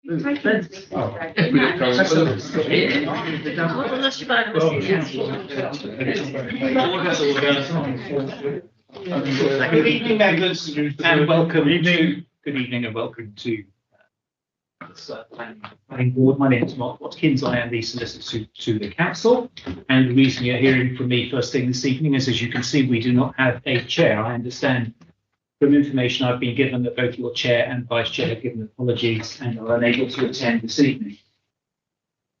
Thank you. Unless you buy them. Good evening, members, and welcome to. Good evening and welcome to Planning Board. My name is Mark Watkins. I am the solicitor to the council, and the reason you're hearing from me first thing this evening is, as you can see, we do not have a chair. I understand from information I've been given that both your chair and vice chair have given apologies and are unable to attend this evening.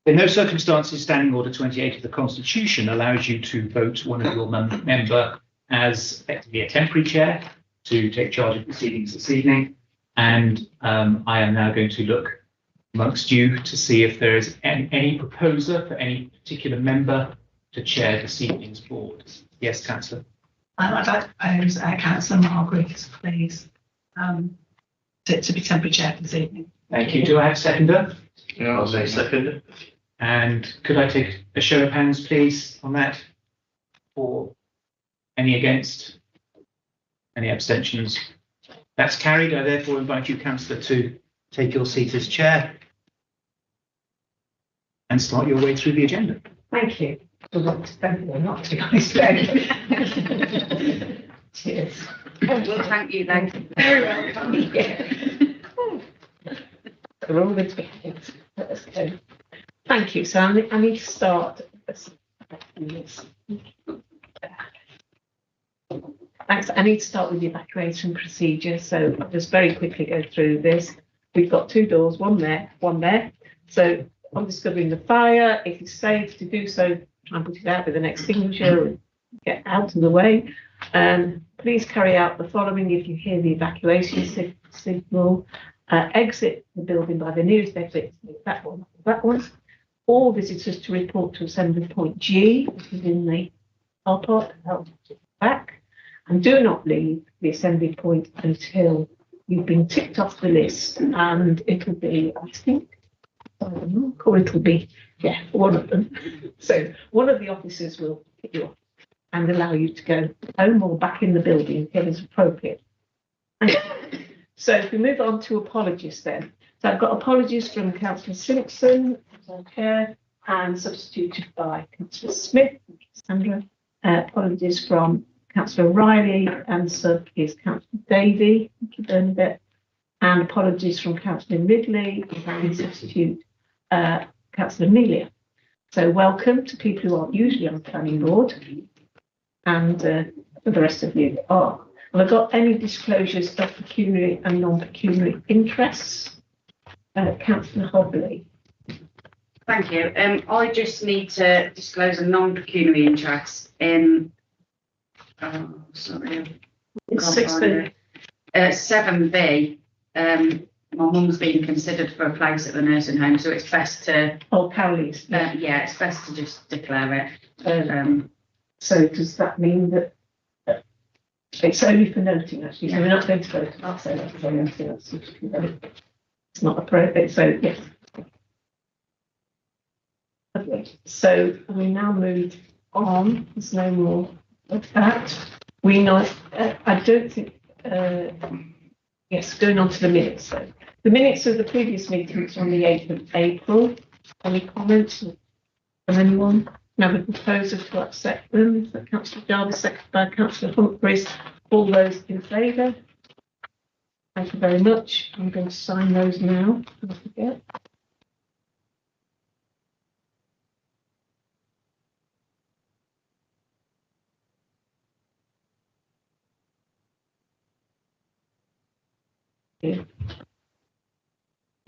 In no circumstances, Standing Order 28 of the Constitution allows you to vote one of your member as effectively a temporary chair to take charge of proceedings this evening. And I am now going to look amongst you to see if there is any proposer for any particular member to chair this evening's board. Yes, Councillor. I'd like to propose Councillor Margaret, please, to be temporary chair for this evening. Thank you. Do I have a seconder? Yeah, I'll say second. And could I take a show of hands, please, on that? Or any against? Any abstentions? That's carried. I therefore invite you, Councillor, to take your seat as chair and start your way through the agenda. Thank you. Not to be honest. Cheers. We'll thank you then. Very well. We're all good together. Let's go. Thank you. So I need to start. Thanks. I need to start with the evacuation procedure. So I'll just very quickly go through this. We've got two doors, one there, one there. So on discovering the fire, if it's safe to do so, try and put it out with an extinguisher and get out of the way. Please carry out the following if you hear the evacuation signal. Exit the building by the nearest exit, that one. All visitors to report to assembly point G, which is in the car park, back. And do not leave the assembly point until you've been ticked off the list. And it'll be, I think, or it'll be, yeah, one of them. So one of the officers will pick you up and allow you to go home or back in the building if it's appropriate. So if we move on to apologies then. So I've got apologies from Councillor Simpson, chair, and substituted by Councillor Smith, Sandra. Apologies from Councillor Riley, and sub is Councillor Davey, thank you, Bernadette. And apologies from Councillor Ridley, and substitute Councillor Amelia. So welcome to people who aren't usually on the planning board, and for the rest of you that are. Well, I've got any disclosures of pecuniary and non-pecuniary interests. Councillor Hobley. Thank you. I just need to disclose a non-pecuniary interest in. Sorry. It's 6B. 7B. My mum's being considered for a place at the nursing home, so it's best to. Oh, Cowley's. Yeah, it's best to just declare it. So does that mean that it's only for noting, actually? So we're not going to vote. I'll say that for anything else. It's not appropriate. So yes. Okay. So we now move on. There's no more of that. We know. I don't think. Yes, going on to the minutes. So the minutes of the previous meetings on the 8th of April. Any comments from anyone? Now the proposal to accept them. So Councillor Jarvis, seconded by Councillor Humphreys. All those in favour? Thank you very much. I'm going to sign those now. Don't forget. Yeah.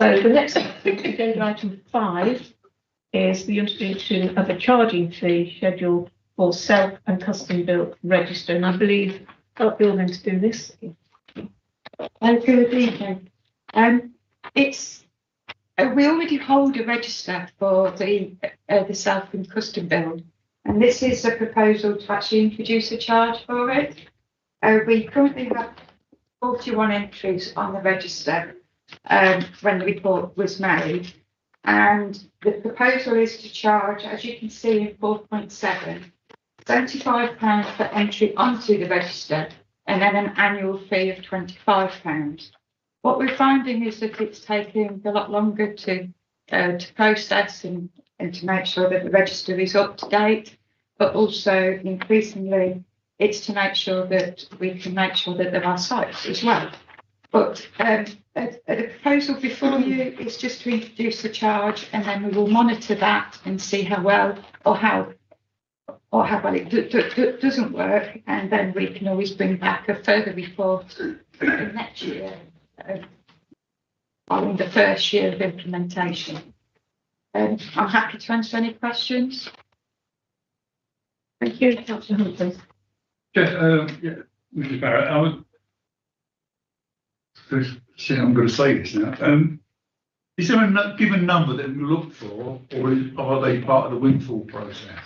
So the next agenda item 5 is the introduction of a charging fee schedule for self and custom built register. And I believe you're going to do this. Good evening. It's we already hold a register for the self and custom build, and this is a proposal to actually introduce a charge for it. We currently have 41 entries on the register when the report was made, and the proposal is to charge, as you can see in 4.7, £75 per entry onto the register, and then an annual fee of £25. What we're finding is that it's taking a lot longer to process and to make sure that the register is up to date, but also increasingly it's to make sure that we can make sure that there are sites as well. But a proposal before you is just to introduce a charge, and then we will monitor that and see how well or how well it doesn't work, and then we can always bring back a further report next year following the first year of implementation. I'm happy to answer any questions. Thank you, Councillor Humphrey. Yeah, Mrs. Barrett, I'm going to say this now. Is there a given number that we look for, or are they part of the windfall process?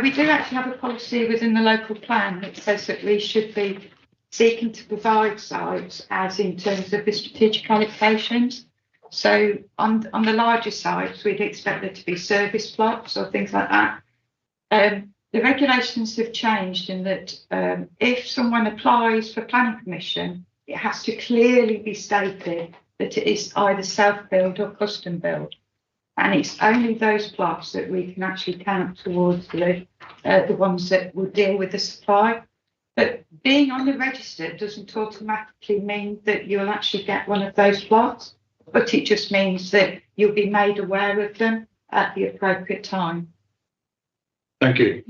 We do actually have a policy within the local plan that says that we should be seeking to provide sites as in terms of the strategic allocations. So on the larger sites, we'd expect there to be service plots or things like that. The regulations have changed in that if someone applies for planning permission, it has to clearly be stated that it is either self-build or custom build. And it's only those plots that we can actually count towards the ones that will deal with the supply. But being on the register doesn't automatically mean that you'll actually get one of those plots, but it just means that you'll be made aware of them at the appropriate time. Thank you.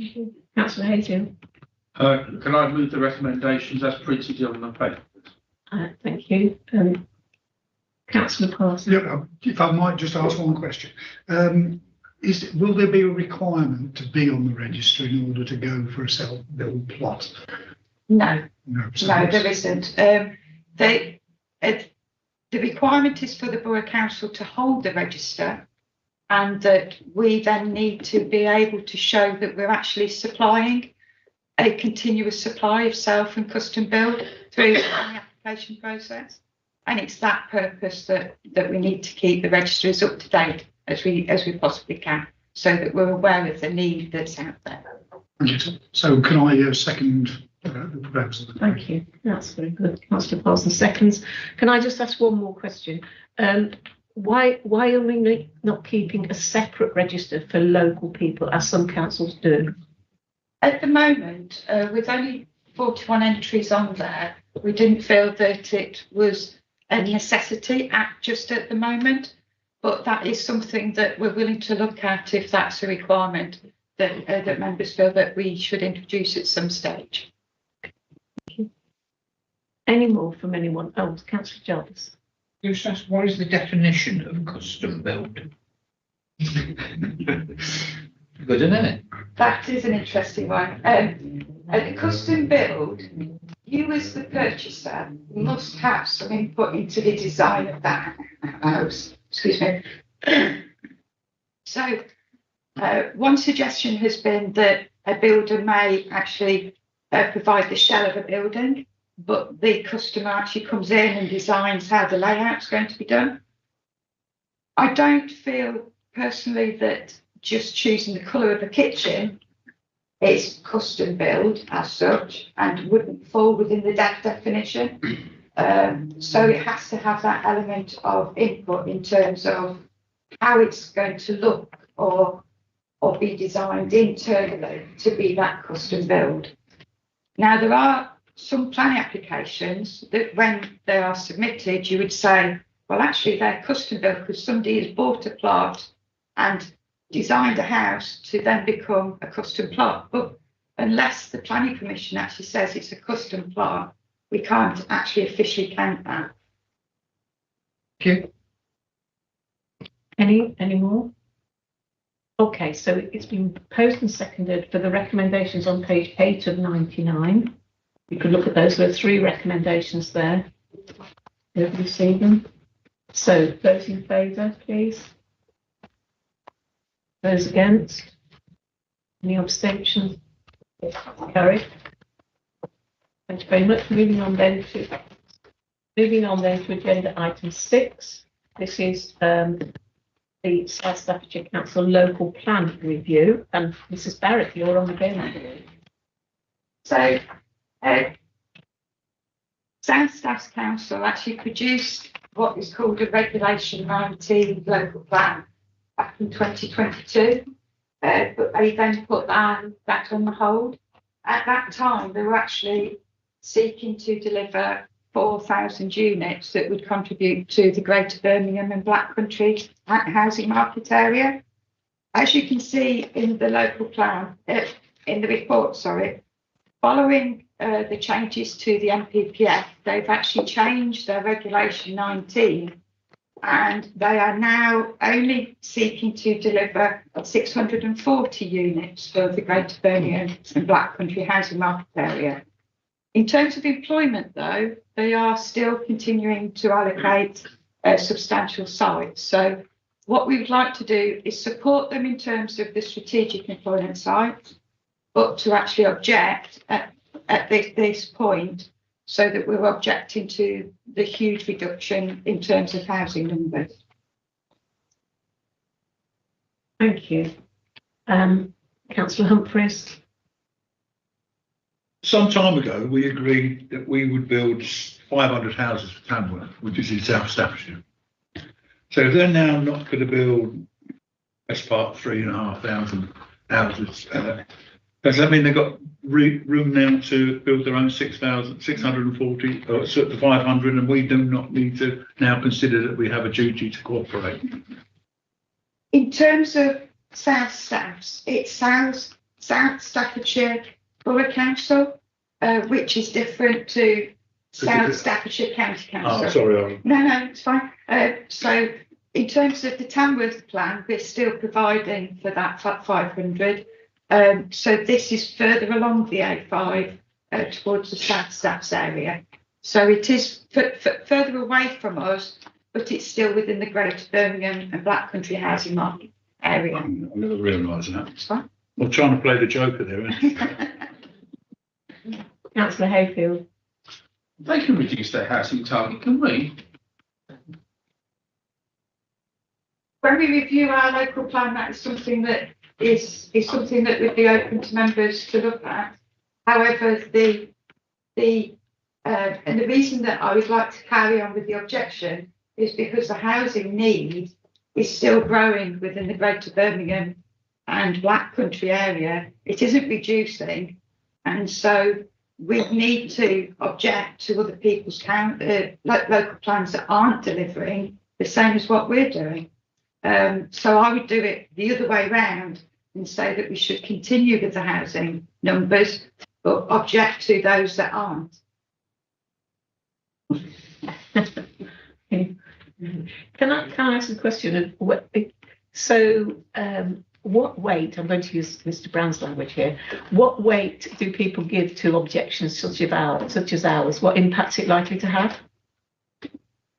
Councillor Hayden. Can I move the recommendations as printed on the paper? Thank you. Councillor Parsons. Yeah, if I might just ask one question. Will there be a requirement to be on the register in order to go for a self-build plot? No. No, There isn't. The requirement is for the Borough Council to hold the register, and that we then need to be able to show that we're actually supplying a continuous supply of self and custom build through the application process. And it's that purpose that we need to keep the register as up to date as we possibly can, so that we're aware of the need that's out there. So can I second the proposal? Thank you. That's very good. Councillor Parsons seconds. Can I just ask one more question? Why are we not keeping a separate register for local people, as some councils do? At the moment, with only 41 entries on there, we didn't feel that it was a necessity just at the moment, but that is something that we're willing to look at if that's a requirement that members feel that we should introduce at some stage. Any more from anyone? Oh, Councillor Jarvis. Just ask, what is the definition of custom build? Good, isn't it? That is an interesting one. A custom build, you as the purchaser must have some input into the design of that house. Excuse me. So one suggestion has been that a builder may actually provide the shell of a building, but the customer actually comes in and designs how the layout's going to be done. I don't feel personally that just choosing the colour of the kitchen is custom build as such and wouldn't fall within the definition. So it has to have that element of input in terms of how it's going to look or be designed internally to be that custom build. Now, there are some planning applications that when they are submitted, you would say, well, actually they're custom built because somebody has bought a plot and designed a house to then become a custom plot. But unless the planning permission actually says it's a custom plot, we can't actually officially count that. Thank you. Any more? Okay, so it's been proposed and seconded for the recommendations on page 8 of 99. You could look at those. There are 3 recommendations there. Everybody see them? So those in favour, please. Those against? Any abstentions? Carried. Thank you very much. Moving on then to agenda item 6. This is the South Staffordshire Council local plan review, and Mrs. Barrett, you're on the go. South Staffs Council actually produced what is called a Regulation 19 local plan back in 2022, but they then put that on the hold. At that time, they were actually seeking to deliver 4,000 units that would contribute to the Greater Birmingham and Black Country housing market area. As you can see in the local plan, in the report, sorry, following the changes to the NPPF, they've actually changed their Regulation 19, and they are now only seeking to deliver 640 units for the Greater Birmingham and Black Country housing market area. In terms of employment, though, they are still continuing to allocate substantial sites. So what we would like to do is support them in terms of the strategic employment sites, but to actually object at this point, so that we're objecting to the huge reduction in terms of housing numbers. Thank you. Councillor Humphreys. Some time ago, we agreed that we would build 500 houses for Tamworth, which is in South Staffordshire. So if they're now not going to build best part 3,500 houses, does that mean they've got room now to build their own 6,640 or 500, and we do not need to now consider that we have a duty to cooperate? In terms of South Staffs, it's South Staffordshire Borough Council, which is different to South Staffordshire County Council. Oh, sorry. No, it's fine. So in terms of the Tamworth plan, we're still providing for that 500. So this is further along the A5 towards the South Staffs area. So it is further away from us, but it's still within the Greater Birmingham and Black Country housing market area. I never realised that. It's fine. I'm trying to play the Joker there. Councillor Hayfield. They can reduce their housing target, can we? When we review our local plan, that is something that is something that would be open to members to look at. However, and the reason that I would like to carry on with the objection is because the housing need is still growing within the Greater Birmingham and Black Country area. It isn't reducing, and so we need to object to other people's local plans that aren't delivering the same as what we're doing. So I would do it the other way round and say that we should continue with the housing numbers, but object to those that aren't. Can I ask a question of what? So, what weight? I'm going to use Mr. Brown's language here. What weight do people give to objections such as ours? What impact is it likely to have?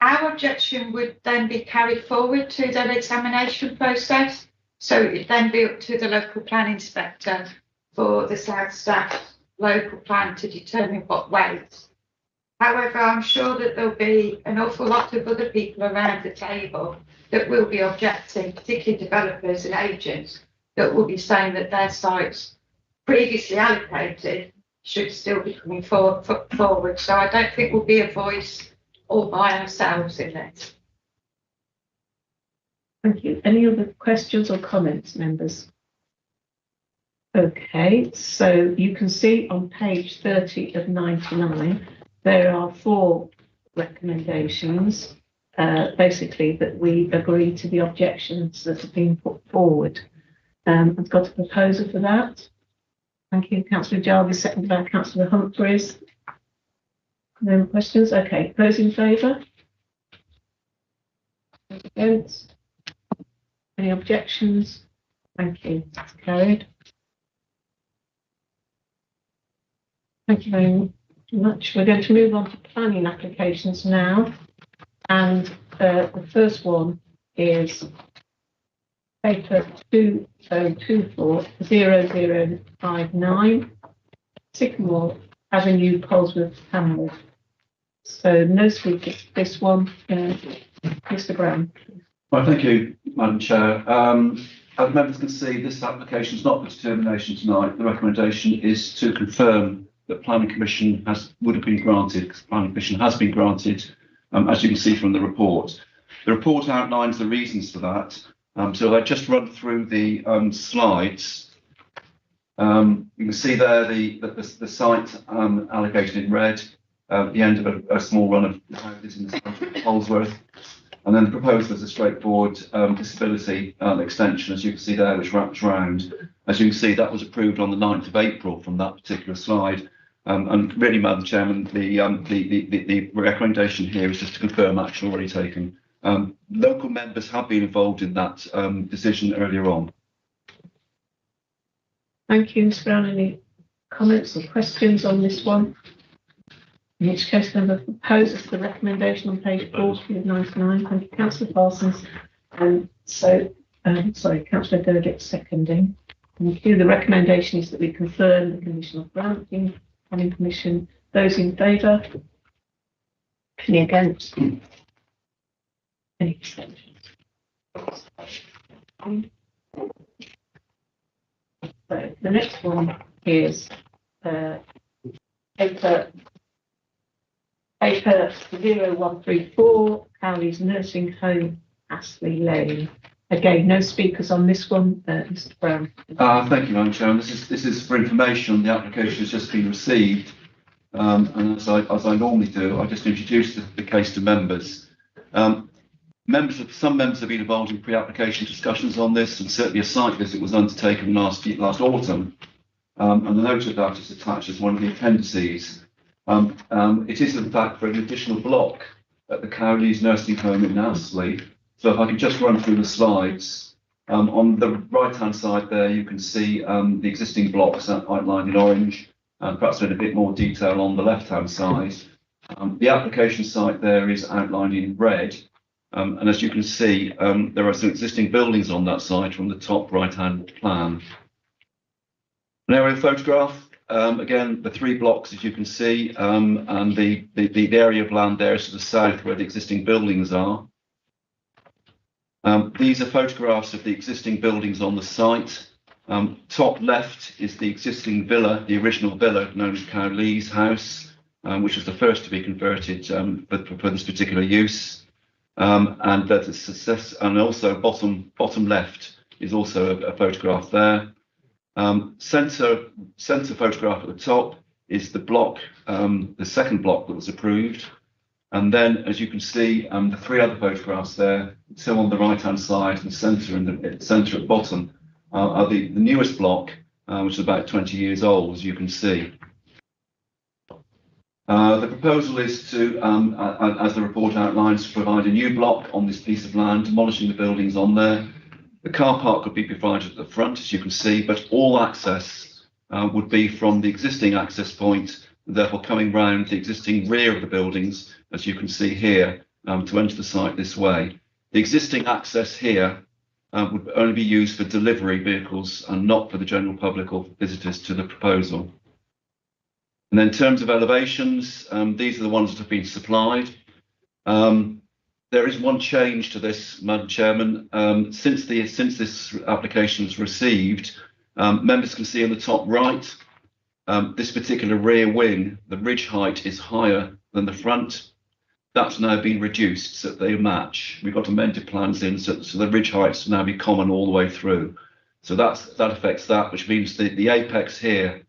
Our objection would then be carried forward to their examination process. So it would then be up to the local plan inspector for the South Staff local plan to determine what weight. However, I'm sure that there'll be an awful lot of other people around the table that will be objecting, particularly developers and agents, that will be saying that their sites previously allocated should still be coming forward. So I don't think we'll be a voice all by ourselves in this. Thank you. Any other questions or comments, members? Okay, so you can see on page 30 of 99, there are 4 recommendations, basically, that we agree to the objections that have been put forward. I've got a proposer for that. Thank you, Councillor Jarvis, seconded by Councillor Humphreys. No questions? Okay, those in favour? Against? Any objections? Thank you, that's carried. Thank you very much. We're going to move on to planning applications now. And the first one is paper 2024-0059, Sycamore Avenue, Polesworth, Tamworth. So no speakers, this one, Mr. Brown. Well, thank you, Madam Chair. As members can see, this application is not for determination tonight. The recommendation is to confirm that planning permission would have been granted, because planning permission has been granted, as you can see from the report. The report outlines the reasons for that. So I just run through the slides. You can see there the site allocated in red, the end of a small run of houses in the centre of Holsworth. And then the proposal is a straightforward disability extension, as you can see there, which wraps round. As you can see, that was approved on the 9th of April from that particular slide. And really, Madam Chairman, the recommendation here is just to confirm action already taken. Local members have been involved in that decision earlier on. Thank you, Ms Brown. Any comments or questions on this one? In which case, then the proposal for the recommendation on page 40 of 99. Thank you, Councillor Parsons. Sorry, Councillor Derdick seconding. Thank you. The recommendation is that we confirm the conditional granting planning permission. Those in favour? Any against? Any abstentions? So the next one is paper 0134, Cowley's Nursing Home, Astley Lane. Again, no speakers on this one, Mr Brown. Thank you, Madam Chairman. This is for information. The application has just been received, and as I normally do, I just introduce the case to members. Some members have been involved in pre-application discussions on this, and certainly a site visit was undertaken last autumn, and the note of that is attached as one of the appendices. It is in fact for an additional block at the Cowley's Nursing Home in Astley. So if I can just run through the slides. On the right-hand side there, you can see the existing blocks outlined in orange, and perhaps in a bit more detail on the left-hand side. The application site there is outlined in red. And as you can see, there are some existing buildings on that site from the top right-hand plan. An aerial photograph. Again, the 3 blocks, as you can see, and the area of land there is to the south where the existing buildings are. These are photographs of the existing buildings on the site. Top left is the existing villa, the original villa known as Cowley's House, which was the first to be converted for this particular use. And that is success. And also bottom left is also a photograph there. Centre photograph at the top is the block, the second block that was approved. And then, as you can see, the 3 other photographs there, two on the right-hand side and centre and the centre at bottom, are the newest block, which is about 20 years old, as you can see. The proposal is to, as the report outlines, to provide a new block on this piece of land, demolishing the buildings on there. The car park could be provided at the front, as you can see, but all access would be from the existing access point, therefore coming round the existing rear of the buildings, as you can see here, to enter the site this way. The existing access here would only be used for delivery vehicles and not for the general public or visitors to the proposal. And then in terms of elevations, these are the ones that have been supplied. There is one change to this, Madam Chairman. Since this application was received, members can see in the top right, this particular rear wing, the ridge height is higher than the front. That's now been reduced so that they match. We've got amended plans in, so the ridge heights will now be common all the way through. So that affects that, which means the apex here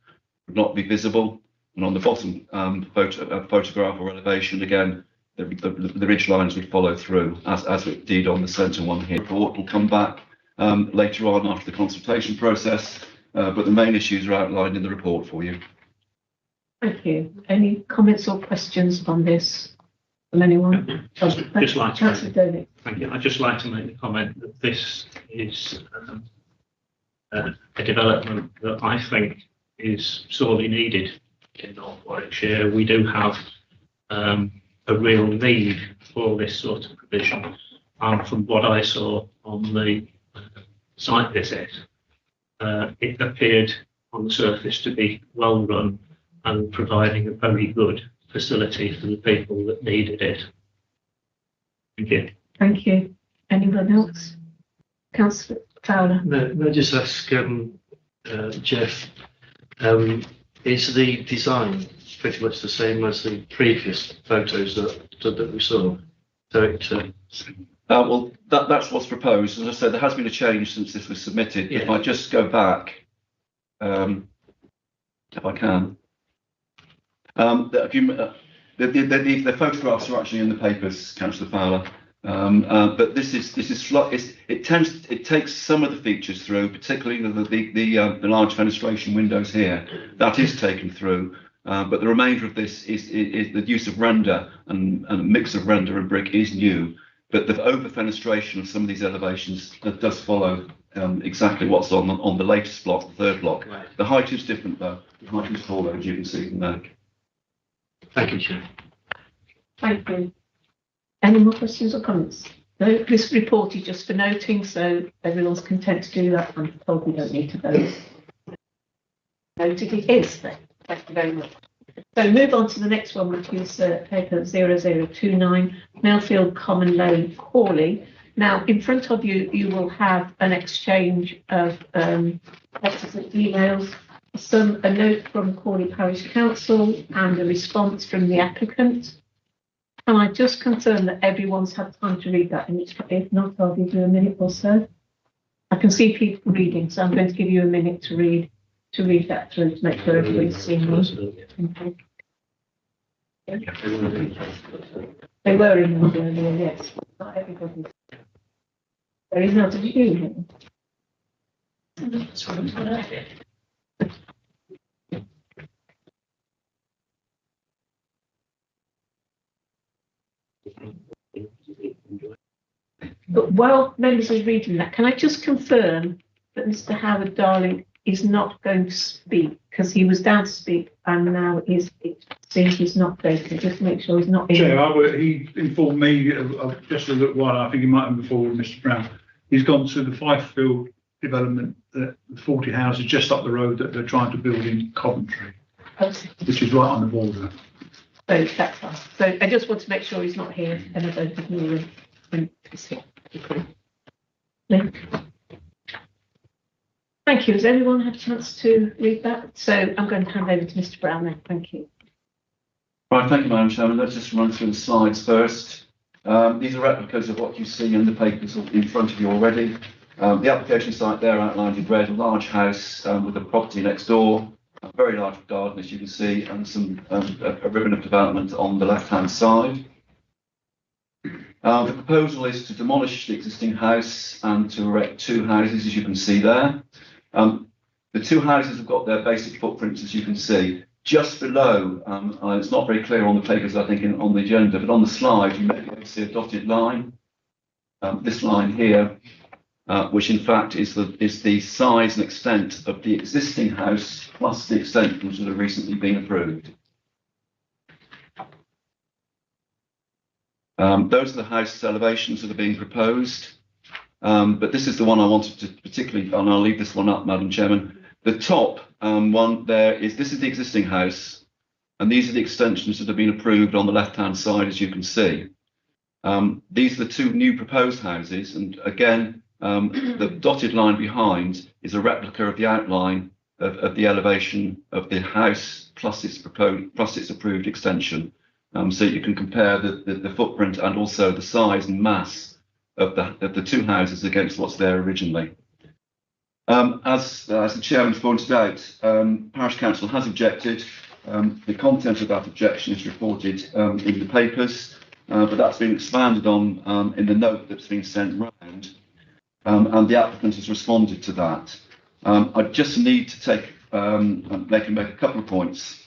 would not be visible. And on the bottom photograph or elevation, again, the ridge lines would follow through, as it did on the centre one here. The report will come back later on after the consultation process, but the main issues are outlined in the report for you. Thank you. Any comments or questions on this from anyone? Just like to Councillor Derdick. Thank you. I'd just like to make the comment that this is a development that I think is sorely needed in North Warwickshire. We do have a real need for this sort of provision. From what I saw on the site visit, it appeared on the surface to be well run and providing a very good facility for the people that needed it. Thank you. Thank you. Anyone else? Councillor Fowler. No, just ask Jeff. Is the design pretty much the same as the previous photos that we saw? Well, that's what's proposed. As I said, there has been a change since this was submitted. Yeah. If I just go back, if I can, the photographs are actually in the papers, Councillor Fowler. But it takes some of the features through, particularly the large fenestration windows here. That is taken through. But the remainder of this is the use of render and a mix of render and brick is new. But the over fenestration of some of these elevations does follow exactly what's on the latest block, the third block. Right. The height is different though. The height is taller, as you can see from there. Thank you, Chair. Thank you. Any more questions or comments? No, this report is just for noting, so everyone's content to do that. I'm told we don't need to vote. Noted it is then. Thank you very much. So move on to the next one, which is paper 0029, Millfield Common Lane, Crawley. Now, in front of you, you will have an exchange of letters and emails, a note from Crawley Parish Council and a response from the applicant. Can I just confirm that everyone's had time to read that? And if not, I'll give you a minute or so. I can see people reading, so I'm going to give you a minute to read that through to make sure everybody's seen it. They were emailed earlier, yes. Not everybody. There is not a few. But while members are reading that, can I just confirm that Mr. Howard Darling is not going to speak, because he was down to speak and now it seems he's not going to. Just make sure he's not in. Chair, he informed me just a little while, I think he might have before with Mr. Brown. He's gone to the Fifield development, the 40 houses just up the road that they're trying to build in Coventry, Okay. which is right on the border. So that's fine. So I just want to make sure he's not here and I don't ignore him when he's here. No? Thank you. Has everyone had a chance to read that? So I'm going to hand over to Mr. Brown then. Thank you. Right, thank you, Madam Chairman. Let's just run through the slides first. These are replicas of what you see in the papers in front of you already. The application site there outlined in red, a large house with a property next door, a very large garden, as you can see, and a ribbon of development on the left-hand side. The proposal is to demolish the existing house and to erect two houses, as you can see there. The two houses have got their basic footprints, as you can see. Just below, it's not very clear on the papers, I think, on the agenda, but on the slide, you may be able to see a dotted line. This line here, which in fact is the size and extent of the existing house plus the extensions that have recently been approved. Those are the house elevations that are being proposed. But this is the one I wanted to particularly, and I'll leave this one up, Madam Chairman. The top one there this is the existing house, and these are the extensions that have been approved on the left-hand side, as you can see. These are the two new proposed houses, and again, the dotted line behind is a replica of the outline of the elevation of the house plus its approved extension. So you can compare the footprint and also the size and mass of the two houses against what's there originally. As the Chairman pointed out, Parish Council has objected. The content of that objection is reported in the papers, but that's been expanded on in the note that's been sent round, and the applicant has responded to that. I just need to make a couple of points.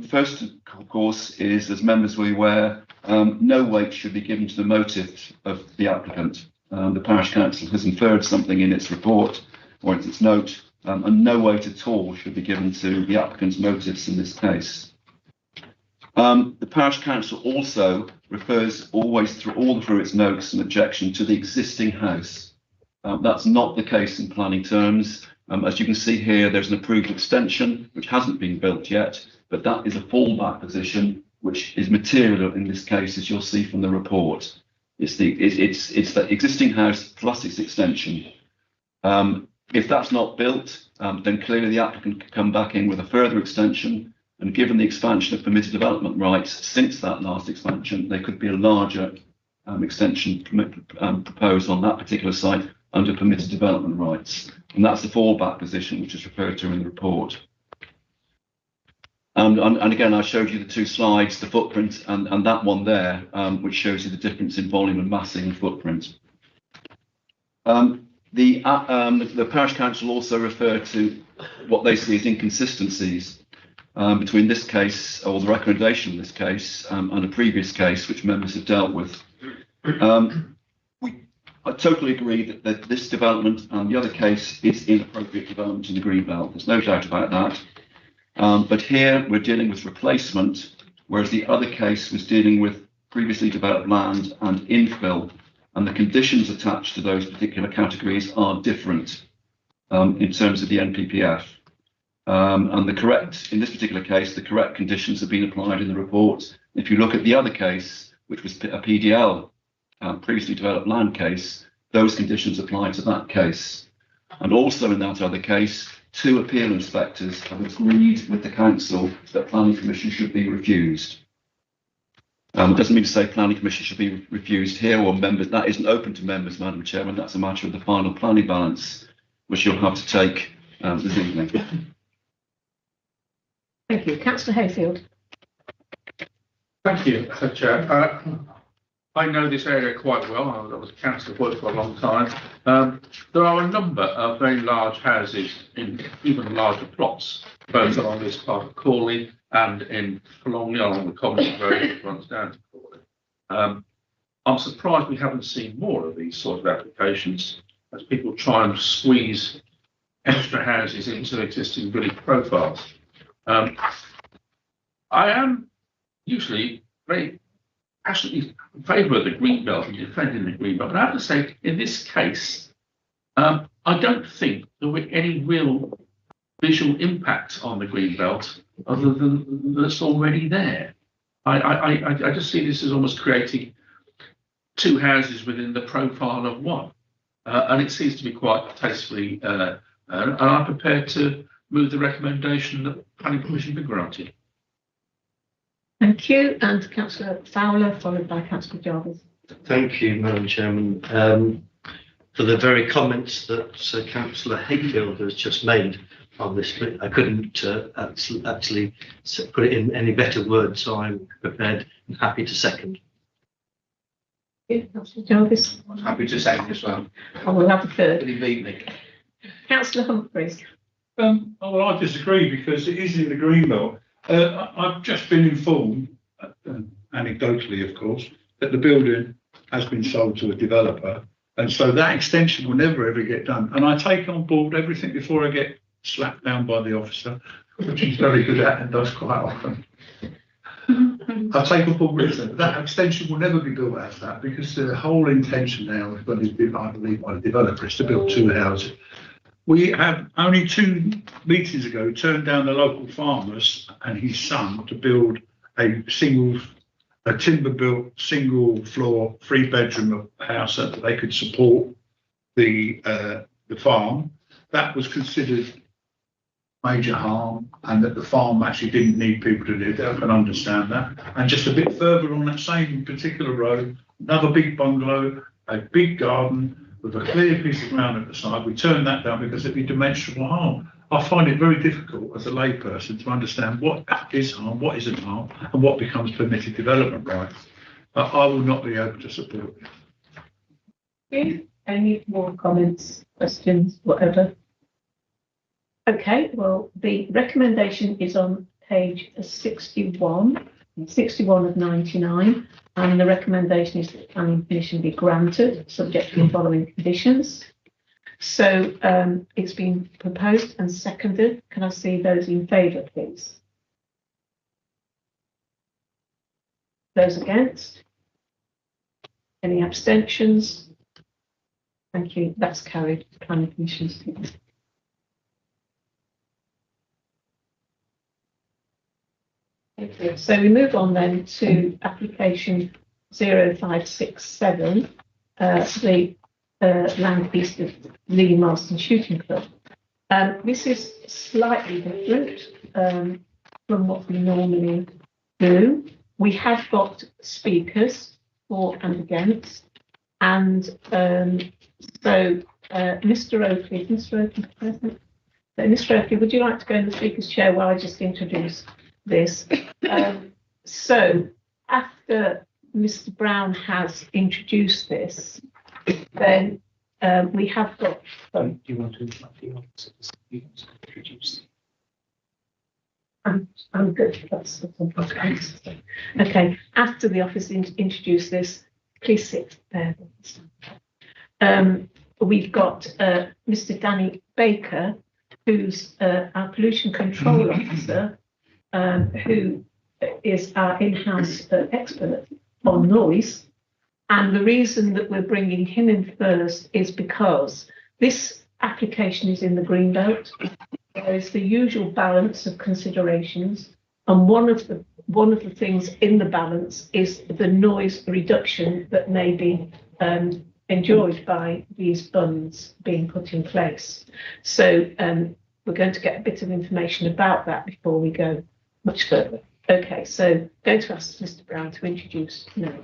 First, of course, is, as members will be aware, no weight should be given to the motive of the applicant. The Parish Council has inferred something in its report or in its note, and no weight at all should be given to the applicant's motives in this case. The Parish Council also refers always through its notes and objection to the existing house. That's not the case in planning terms. As you can see here, there's an approved extension which hasn't been built yet, but that is a fallback position, which is material in this case, as you'll see from the report. It's the existing house plus its extension. If that's not built, then clearly the applicant can come back in with a further extension, and given the expansion of permitted development rights since that last expansion, there could be a larger extension proposed on that particular site under permitted development rights. And that's the fallback position which is referred to in the report. And again, I showed you the two slides, the footprint and that one there, which shows you the difference in volume and massing and footprint. The parish council also referred to what they see as inconsistencies between this case, or the recommendation in this case, and a previous case which members have dealt with. I totally agree that this development and the other case is inappropriate development in the Greenbelt. There's no doubt about that. But here we're dealing with replacement, whereas the other case was dealing with previously developed land and infill, and the conditions attached to those particular categories are different in terms of the NPPF. And in this particular case, the correct conditions have been applied in the report. If you look at the other case, which was a PDL, previously developed land case, those conditions apply to that case. And also in that other case, 2 appeal inspectors have agreed with the council that planning permission should be refused. It doesn't mean to say planning permission should be refused here, or members, that isn't open to members, Madam Chairman. That's a matter of the final planning balance, which you'll have to take this evening. Thank you. Councillor Hayfield. Thank you, Chair. I know this area quite well. I was a councillor, worked for a long time. There are a number of very large houses in even larger plots, both along this part of Crawley and along the Common Road that runs down to Crawley. I'm surprised we haven't seen more of these sort of applications as people try and squeeze extra houses into existing village profiles. I am usually very passionately in favour of the Greenbelt and defending the Greenbelt, but I have to say, in this case, I don't think there were any real visual impact on the Greenbelt other than that's already there. I just see this as almost creating 2 houses within the profile of one, and it seems to be quite tastefully. And I'm prepared to move the recommendation that planning permission be granted. Thank you. And Councillor Fowler, followed by Councillor Jarvis. Thank you, Madam Chairman, for the very comments that Councillor Hayfield has just made on this. I couldn't actually put it in any better words, so I'm prepared and happy to second. Councillor Jarvis. I'm happy to second as well. I will have a third. Believe me. Councillor Humphreys. Well, I disagree because it is in the Greenbelt. I've just been informed, anecdotally of course, that the building has been sold to a developer, and so that extension will never ever get done. And I take on board everything before I get slapped down by the officer, which he's very good at and does quite often. I take on board reason that extension will never be built as that, because the whole intention now is going to be, I believe, by the developer is to build 2 houses. We have only 2 meetings ago turned down the local farmers and his son to build a timber built single floor 3-bedroom house that they could support the farm. That was considered major harm, and that the farm actually didn't need people to live there. I can understand that. And just a bit further on that same particular road, another big bungalow, a big garden, with a clear piece of ground at the side. We turned that down because it'd be demonstrable harm. I find it very difficult as a layperson to understand what is harm, what isn't harm, and what becomes permitted development rights. I will not be able to support it. Any more comments, questions, whatever? Okay, well, the recommendation is on page 61 of 99. And the recommendation is that planning permission be granted, subject to the following conditions. So it's been proposed and seconded. Can I see those in favour, please? Those against? Any abstentions? Thank you. That's carried. Planning permission is given. Okay, so we move on then to application 0567, the land east of Lee Marston Shooting Club. This is slightly different from what we normally do. We have got speakers for and against, and so Mr. Oakley, present? Mr. Oakley, would you like to go in the speaker's chair while I just introduce this? So after Mr. Brown has introduced this, then we have got. Do you want to introduce? I'm good. That's okay. Okay. After the office introduce this, please sit there. We've got Mr. Danny Baker, who's our pollution control officer, who is our in-house expert on noise. And the reason that we're bringing him in first is because this application is in the Greenbelt. There is the usual balance of considerations, and one of the things in the balance is the noise reduction that may be enjoyed by these bunds being put in place. So we're going to get a bit of information about that before we go much further. Okay, so going to ask Mr. Brown to introduce now.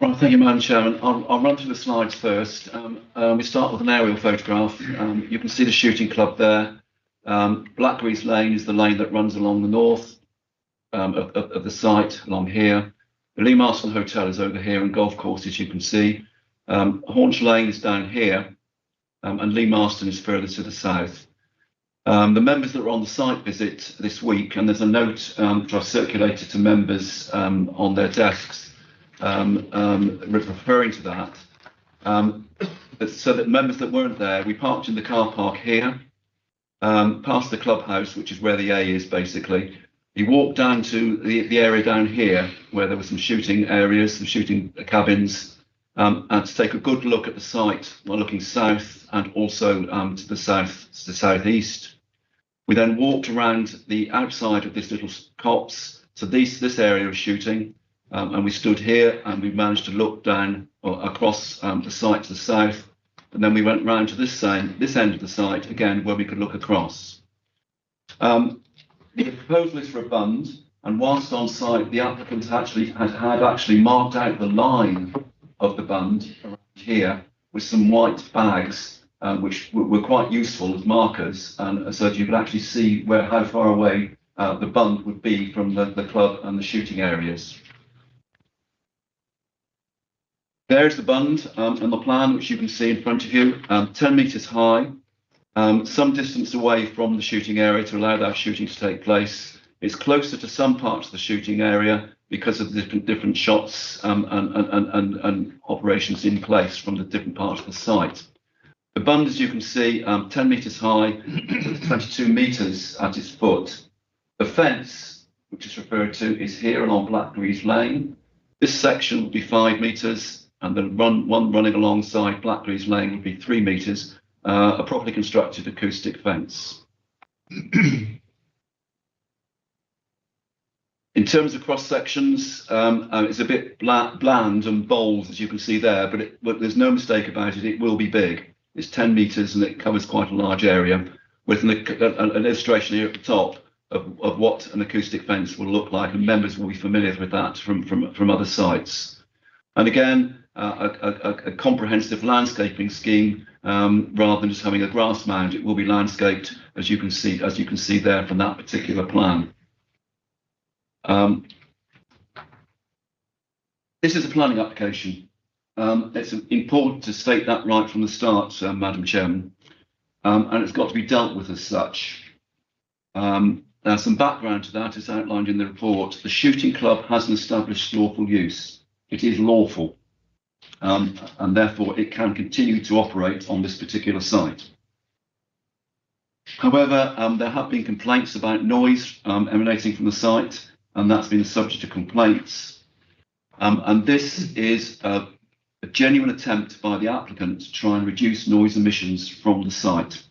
Right, thank you, Madam Chairman. I'll run through the slides first. We start with an aerial photograph. You can see the shooting club there. Blackberries Lane is the lane that runs along the north of the site, along here. The Lee Marston Hotel is over here, and golf course, as you can see. Haunch Lane is down here, and Lee Marston is further to the south. The members that were on the site visit this week, and there's a note which I've circulated to members on their desks, referring to that, so that members that weren't there, we parked in the car park here, past the clubhouse, which is where the A is basically. You walk down to the area down here where there were some shooting areas, some shooting cabins, and to take a good look at the site while looking south and also to the southeast. We then walked around the outside of this little copse, so this area of shooting. And we stood here and we managed to look down across the site to the south. And then we went round to this end of the site again, where we could look across. The proposal is for a bund, and whilst on site, the applicant had actually marked out the line of the bund around here with some white bags, which were quite useful as markers, and so that you could actually see how far away the bund would be from the club and the shooting areas. There's the bund and the plan, which you can see in front of you, 10 metres high, some distance away from the shooting area to allow that shooting to take place. It's closer to some parts of the shooting area because of the different shots and operations in place from the different parts of the site. The bund, as you can see, 10 metres high, 22 metres at its foot. The fence, which is referred to, is here along Blackberries Lane. This section will be 5 metres. And the one running alongside Blackberries Lane would be 3 metres, a properly constructed acoustic fence. In terms of cross sections, it's a bit bland and bold, as you can see there, but there's no mistake about it. It will be big. It's 10 metres and it covers quite a large area, with an illustration here at the top of what an acoustic fence will look like, and members will be familiar with that from other sites. And again, a comprehensive landscaping scheme, rather than just having a grass mound. It will be landscaped, as you can see there from that particular plan. This is a planning application. It's important to state that right from the start, Madam Chairman, and it's got to be dealt with as such. Some background to that is outlined in the report. The shooting club has an established lawful use. It is lawful. And therefore it can continue to operate on this particular site. However, there have been complaints about noise emanating from the site, and that's been the subject of complaints. And this is a genuine attempt by the applicant to try and reduce noise emissions from the site.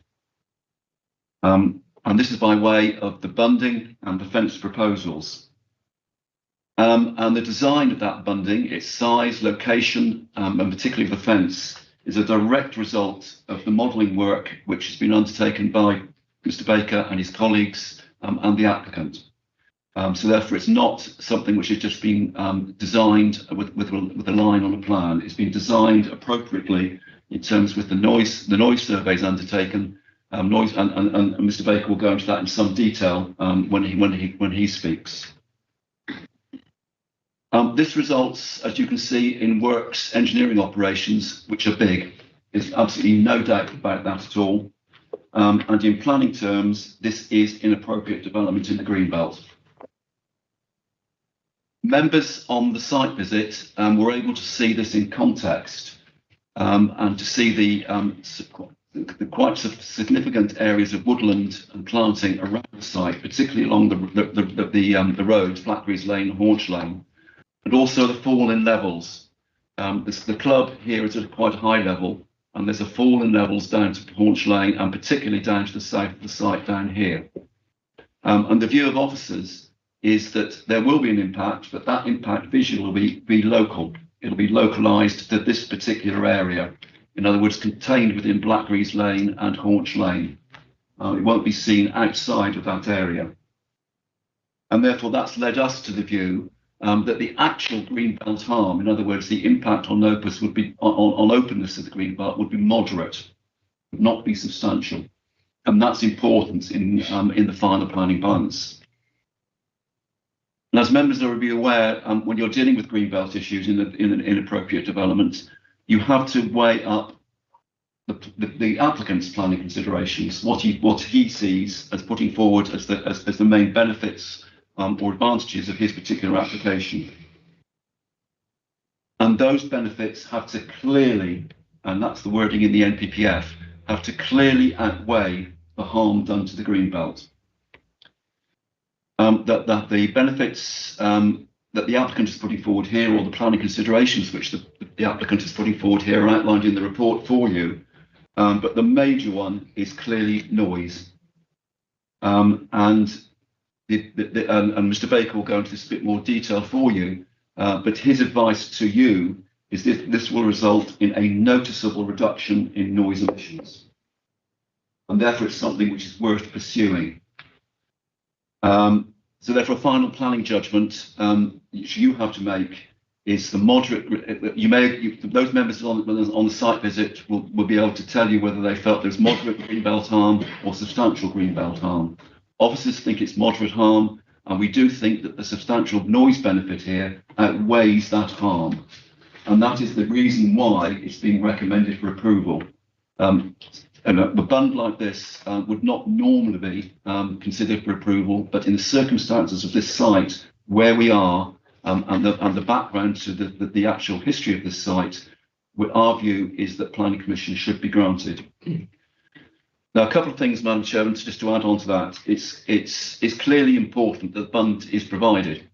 And this is by way of the bunding and the fence proposals. And the design of that bunding, its size, location, and particularly the fence, is a direct result of the modelling work which has been undertaken by Mr. Baker and his colleagues and the applicant. So therefore, it's not something which has just been designed with a line on a plan. It's been designed appropriately in terms with the noise surveys undertaken. Noise and Mr. Baker will go into that in some detail when he speaks. This results, as you can see, in works engineering operations which are big. There's absolutely no doubt about that at all. And in planning terms, this is inappropriate development in the Greenbelt. Members on the site visit were able to see this in context and to see the quite significant areas of woodland and planting around the site, particularly along the roads, Blackberries Lane, Haunch Lane, and also the fall in levels. The club here is at quite a high level, and there's a fall in levels down to Haunch Lane and particularly down to the south of the site down here. And the view of officers is that there will be an impact, but that impact visual will be local. It'll be localised to this particular area. In other words, contained within Blackberries Lane and Haunch Lane. It won't be seen outside of that area. And therefore, that's led us to the view that the actual greenbelt harm, in other words, the impact on openness would be on openness of the greenbelt would be moderate, would not be substantial. And that's important in the final planning balance. And as members are be aware, when you're dealing with greenbelt issues in an inappropriate development, you have to weigh up the applicant's planning considerations, what he sees as putting forward as the main benefits or advantages of his particular application. And those benefits have to clearly, and that's the wording in the NPPF, have to clearly outweigh the harm done to the greenbelt. That the benefits that the applicant is putting forward here, or the planning considerations which the applicant is putting forward here, are outlined in the report for you. But the major one is clearly noise. And Mr. Baker will go into this a bit more detail for you. But his advice to you is that this will result in a noticeable reduction in noise emissions. And therefore, it's something which is worth pursuing. So therefore, a final planning judgment which you have to make is the moderate. Those members on the site visit will be able to tell you whether they felt there's moderate greenbelt harm or substantial greenbelt harm. Officers think it's moderate harm, and we do think that the substantial noise benefit here outweighs that harm, and that is the reason why it's being recommended for approval. And a bund like this would not normally be considered for approval, but in the circumstances of this site, where we are, and the background to the actual history of this site, our view is that planning permission should be granted. Now, a couple of things, Madam Chairman, just to add on to that. It's clearly important that the bund is provided,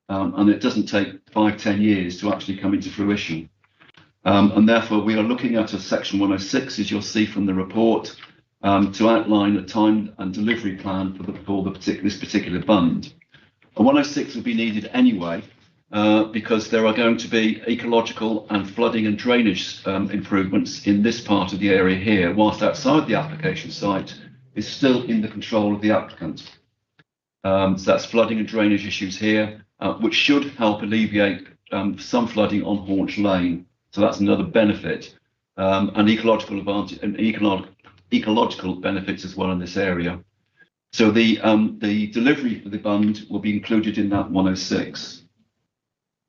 and it doesn't take 5-10 years to actually come into fruition. And therefore, we are looking at a section 106, as you'll see from the report, to outline a time and delivery plan for this particular bund. A 106 will be needed anyway, because there are going to be ecological and flooding and drainage improvements in this part of the area here, whilst outside the application site is still in the control of the applicant. So that's flooding and drainage issues here, which should help alleviate some flooding on Haunch Lane. So that's another benefit, and ecological advantage and ecological benefits as well in this area. So the delivery for the bund will be included in that 106.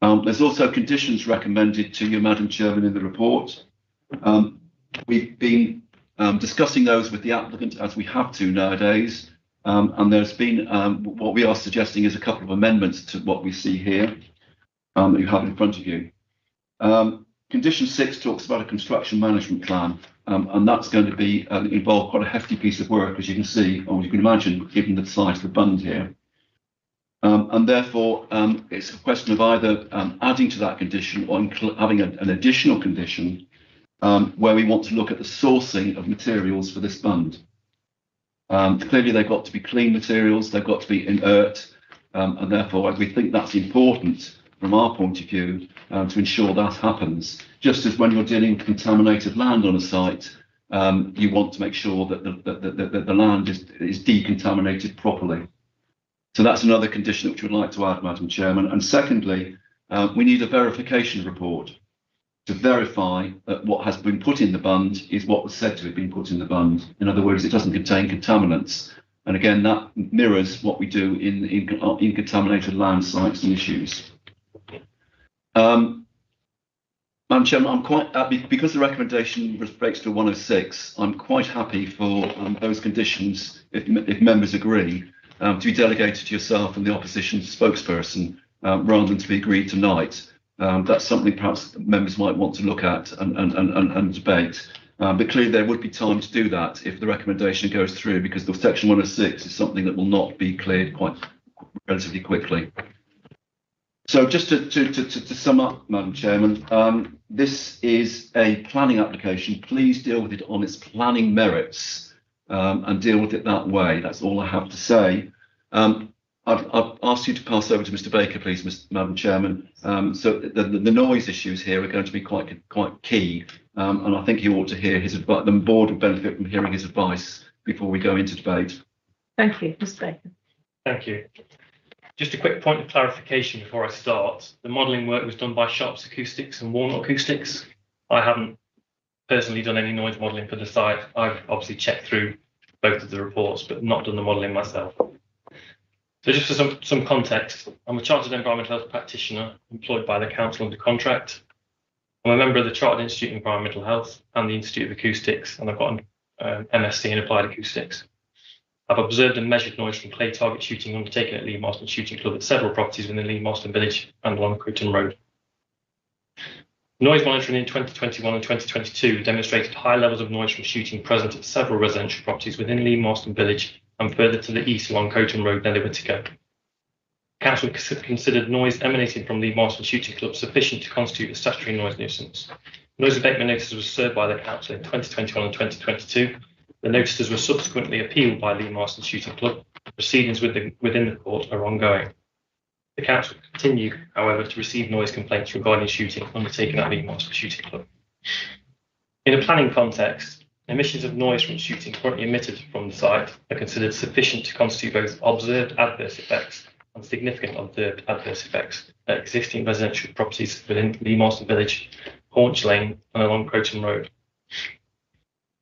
There's also conditions recommended to you, Madam Chairman, in the report. We've been discussing those with the applicant, as we have to nowadays, and there's been what we are suggesting is a couple of amendments to what we see here that you have in front of you. Condition 6 talks about a construction management plan, and that's going to be involve quite a hefty piece of work, as you can see, or you can imagine, given the size of the bund here. And therefore, it's a question of either adding to that condition or having an additional condition where we want to look at the sourcing of materials for this bund. Clearly, they've got to be clean materials, they've got to be inert, and therefore we think that's important from our point of view, to ensure that happens. Just as when you're dealing with contaminated land on a site, you want to make sure that the land is decontaminated properly. So that's another condition which we'd like to add, Madam Chairman. And secondly, we need a verification report to verify that what has been put in the bund is what was said to have been put in the bund. In other words, it doesn't contain contaminants. And again, that mirrors what we do in contaminated land sites and issues. Madam Chairman, I'm quite happy, because the recommendation respects to 106, I'm quite happy for those conditions, if members agree, to be delegated to yourself and the opposition spokesperson rather than to be agreed tonight. That's something perhaps members might want to look at and debate. But clearly there would be time to do that if the recommendation goes through, because the section 106 is something that will not be cleared quite relatively quickly. So just to sum up, Madam Chairman, this is a planning application. Please deal with it on its planning merits and deal with it that way. That's all I have to say. I've asked you to pass over to Mr. Baker, please, Madam Chairman. So the noise issues here are going to be quite key, and I think you ought to hear his advice. The board will benefit from hearing his advice before we go into debate. Thank you, Mr. Baker. Thank you. Just a quick point of clarification before I start. The modelling work was done by Sharps Acoustics and Walnut Acoustics. I haven't personally done any noise modelling for the site. I've obviously checked through both of the reports, but not done the modelling myself. So just for some context, I'm a Chartered Environmental Health Practitioner employed by the Council under contract. I'm a member of the Chartered Institute of Environmental Health and the Institute of Acoustics, and I've got an MSc in Applied Acoustics. I've observed and measured noise from clay target shooting undertaken at Lee Marston Shooting Club at several properties within Lee Marston Village and along Crewton Road. Noise monitoring in 2021 and 2022 demonstrated high levels of noise from shooting present at several residential properties within Lee Marston Village and further to the east along Crewton Road near Whittaker. Council considered noise emanating from Lee Marston Shooting Club sufficient to constitute a statutory noise nuisance. Noise abatement notices were served by the Council in 2021 and 2022. The notices were subsequently appealed by Lee Marston Shooting Club. Proceedings within the court are ongoing. The Council continue, however, to receive noise complaints regarding shooting undertaken at Lee Marston Shooting Club. In a planning context, emissions of noise from shooting currently emitted from the site are considered sufficient to constitute both observed adverse effects and significant observed adverse effects at existing residential properties within Lee Marston Village, Haunch Lane and along Crowton Road.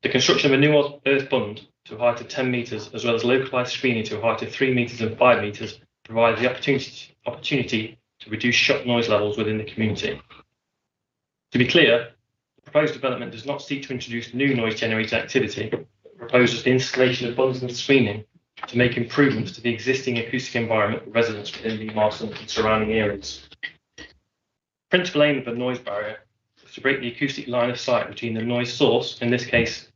The construction of a new earth bund to a height of 10 metres, as well as localised screening to a height of 3 metres and 5 metres, provides the opportunity to reduce shot noise levels within the community. To be clear, the proposed development does not seek to introduce new noise generating activity, but proposes the installation of bunds and screening to make improvements to the existing acoustic environment for residents within Lee Marston and surrounding areas. The principal aim of the noise barrier is to break the acoustic line of sight between the noise source, in this case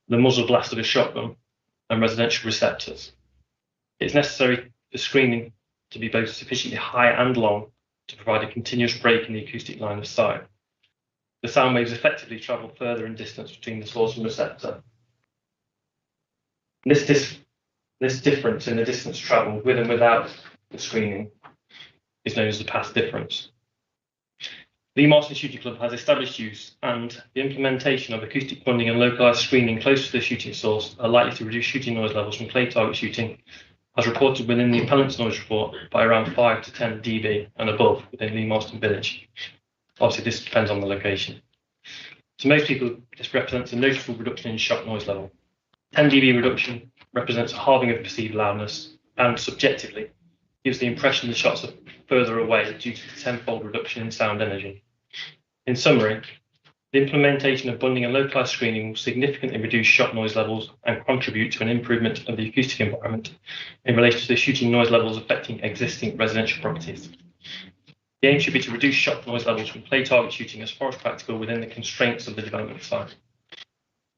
the muzzle blast of a shotgun, and residential receptors. It is necessary for screening to be both sufficiently high and long to provide a continuous break in the acoustic line of sight. The sound waves effectively travel further in distance between the source and receptor. This difference in the distance travelled with and without the screening is known as the path difference. Lee Marston Shooting Club has established use, and the implementation of acoustic bunding and localised screening close to the shooting source are likely to reduce shooting noise levels from clay target shooting, as reported within the appellant's noise report, by around 5 to 10 dB and above within Lee Marston Village. Obviously, this depends on the location. To most people, this represents a noticeable reduction in shot noise level. 10 dB reduction represents a halving of perceived loudness, and subjectively gives the impression the shots are further away due to the tenfold reduction in sound energy. In summary, the implementation of bunding and localised screening will significantly reduce shot noise levels and contribute to an improvement of the acoustic environment in relation to the shooting noise levels affecting existing residential properties. The aim should be to reduce shot noise levels from clay target shooting as far as practical within the constraints of the development site.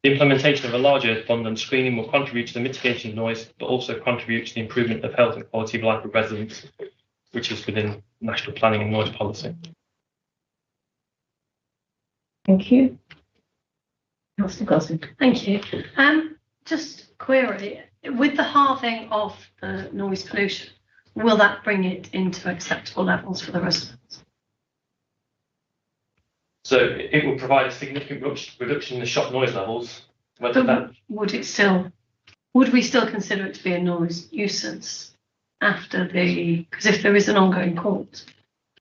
The implementation of a large earth bund and screening will contribute to the mitigation of noise, but also contribute to the improvement of health and quality of life of residents, which is within national planning and noise policy. Thank you. Councillor Gosling. Thank you. Just query, with the halving of the noise pollution, will that bring it into acceptable levels for the residents? So it will provide a significant reduction in the shop noise levels. Whether that Would we still consider it to be a noise nuisance after because if there is an ongoing court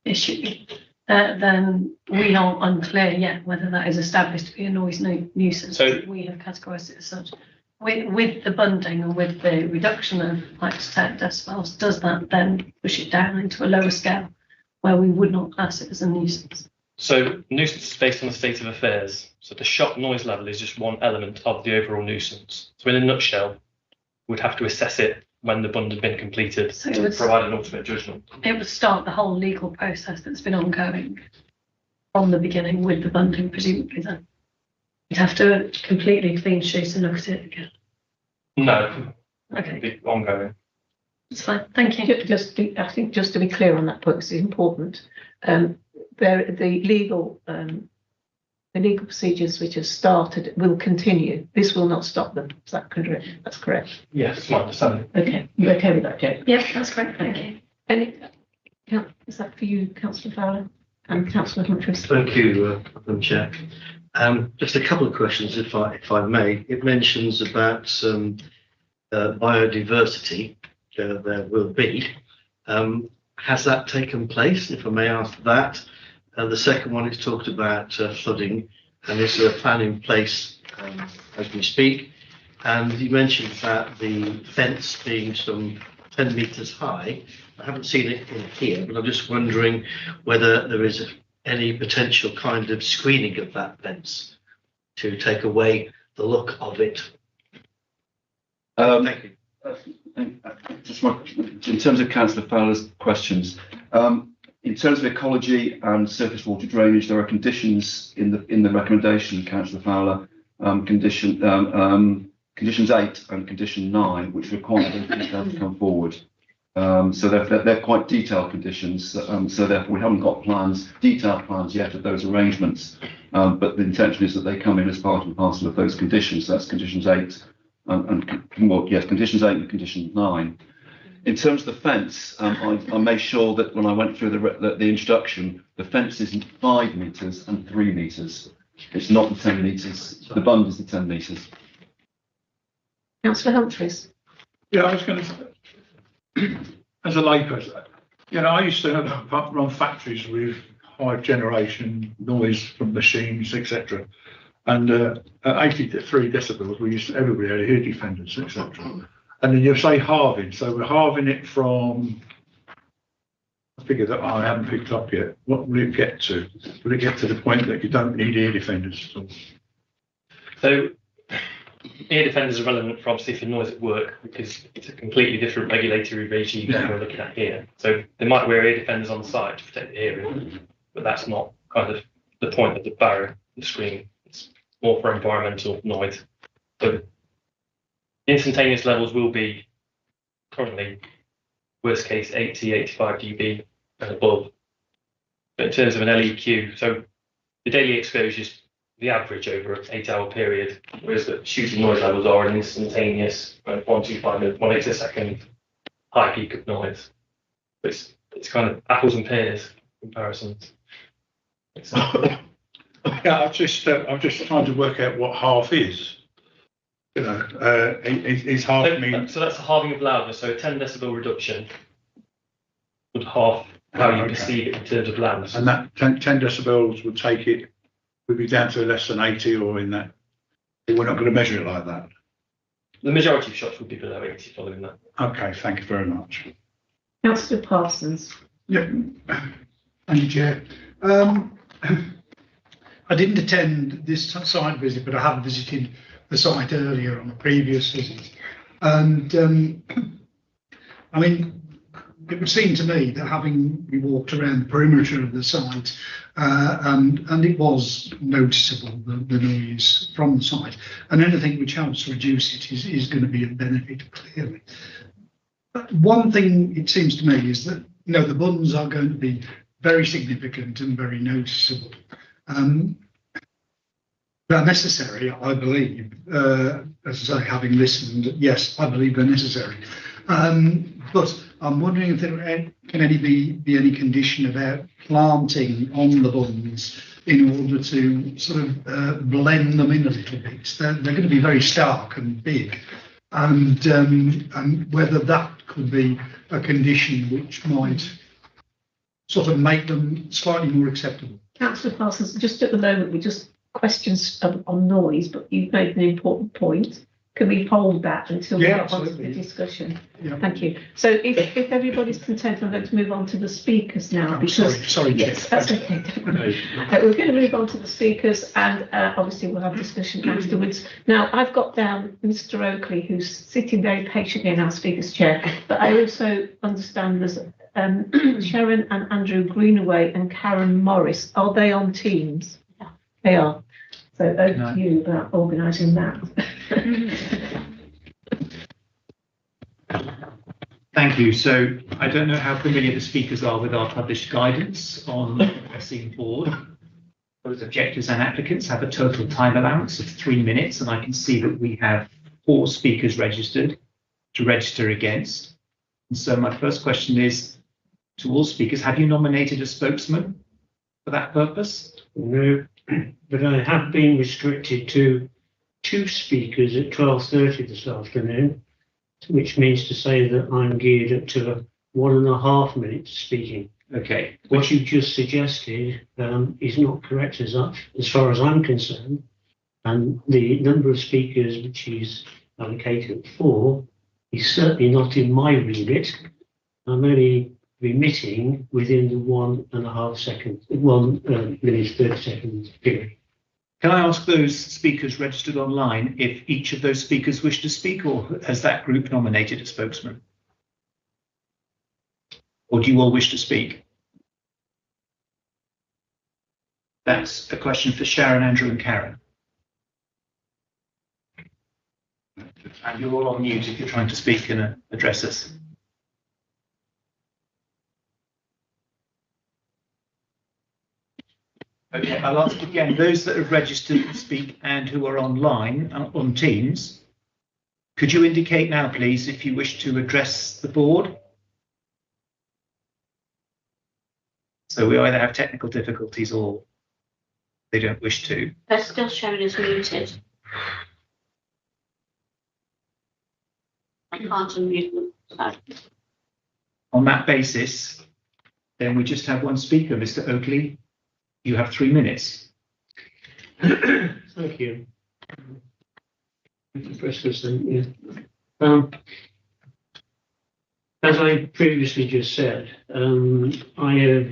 issue, then we are unclear yet whether that is established to be a noise nuisance. So we have categorised it as such. With the bunding and with the reduction of like 10 decibels, does that then push it down into a lower scale where we would not class it as a nuisance? So nuisance is based on the state of affairs. So the shop noise level is just one element of the overall nuisance. So in a nutshell, we'd have to assess it when the bund had been completed to provide an ultimate judgment. It would start the whole legal process that's been ongoing from the beginning with the bunding, presumably then. You'd have to completely clean sheet and look at it again. No. Okay. It'd be ongoing. That's fine. Thank you. I think just to be clear on that point, because it's important. The legal procedures which have started will continue. This will not stop them. Is that correct? That's correct. Yes, it's my understanding. Okay, you okay with that, Jake? Yep, that's correct. Thank you. Is that for you, Councillor Fowler and Councillor Humphries? Thank you, Madam Chair. Just a couple of questions, if I may. It mentions about some biodiversity there will be. Has that taken place, if I may ask that? The second one is talked about flooding, and is there a plan in place as we speak? And you mentioned that the fence being some 10 metres high. I haven't seen it in here, but I'm just wondering whether there is any potential kind of screening of that fence to take away the look of it. Thank you. In terms of Councillor Fowler's questions, in terms of ecology and surface water drainage, there are conditions in the recommendation, Councillor Fowler, conditions 8 and condition 9, which require them to come forward. So they're quite detailed conditions. So therefore, we haven't got detailed plans yet of those arrangements. But the intention is that they come in as part and parcel of those conditions. So that's conditions 8 conditions 8 and condition 9. In terms of the fence, I made sure that when I went through the introduction, the fence isn't 5 metres and 3 metres. It's not the 10 metres. The bund is the 10 metres. Councillor Humphries. Yeah, I was going to say, as a layperson, I used to run factories with high generation noise from machines, etc. And at 83 decibels, everybody had ear defenders, etc. And then you say halving, so we're halving it from a figure that I haven't picked up yet. What will it get to? Will it get to the point that you don't need ear defenders at all? So ear defenders are relevant for obviously for noise at work because it's a completely different regulatory regime than we're looking at here. So they might wear ear defenders on site to protect the hearing, but that's not kind of the point of the barrier, the screen. It's more for environmental noise. So instantaneous levels will be currently worst case 80, 85 dB and above. But in terms of an LEQ, so the daily exposures, the average over an 8-hour period, whereas the shooting noise levels are an instantaneous 125 a second high peak of noise. It's kind of apples and pears comparisons. Yeah, I'm just trying to work out what half is. Is half mean? So that's a halving of loudness. So a 10 decibel reduction would halve how you perceive it in terms of loudness. And that 10 decibels would be down to less than 80, or in that. We're not going to measure it like that. The majority of shots would be below 80 following that. Okay, thank you very much. Councillor Parsons. Yeah, thank you, Chair. I didn't attend this site visit, but I have visited the site earlier on a previous visit. And I mean, it would seem to me that having we walked around the perimeter of the site, and it was noticeable, the noise from the site, and anything which helps reduce it is going to be of benefit, clearly. But one thing it seems to me is that, the bunds are going to be very significant and very noticeable. They're necessary, I believe. As I say, having listened, yes, I believe they're necessary. But I'm wondering if there can be any condition about planting on the bunds in order to sort of blend them in a little bit. They're going to be very stark and big, and whether that could be a condition which might sort of make them slightly more acceptable. Councillor Parsons, just at the moment, we just questions on noise, but you've made an important point. Can we hold that until we get on to the discussion? Yeah. Thank you. So if everybody's content, I'm going to move on to the speakers now. Sorry, yes, Chair. that's okay. We're going to move on to the speakers, and obviously we'll have discussion afterwards. Now, I've got down Mr. Oakley, who's sitting very patiently in our speakers' chair, but I also understand there's Sharon and Andrew Greenaway and Karen Morris. Are they on Teams? Yeah. They are. So over to you about organising that. Thank you. So I don't know how familiar the speakers are with our published guidance on addressing board. Both objectors and applicants have a total time allowance of 3 minutes, and I can see that we have 4 speakers registered to register against. And so my first question is to all speakers, have you nominated a spokesman for that purpose? No, but I have been restricted to 2 speakers at 12:30 this afternoon, which means to say that I'm geared up to 1.5 minutes speaking. Okay. What you just suggested is not correct as far as I'm concerned, and the number of speakers which is allocated 4 is certainly not in my remit. I'm only remitting within the 1.5 seconds, 1 minute 30 seconds period. Can I ask those speakers registered online if each of those speakers wish to speak, or has that group nominated a spokesman? Or do you all wish to speak? That's a question for Sharon, Andrew and Karen. And you're all on mute if you're trying to speak and address us. Okay, I'll ask again, those that have registered to speak and who are online on Teams, could you indicate now, please, if you wish to address the board? So we either have technical difficulties or they don't wish to. They're still showing as muted. I can't unmute them. So. On that basis, then we just have one speaker, Mr. Oakley. You have 3 minutes. Thank you. As I previously just said, I have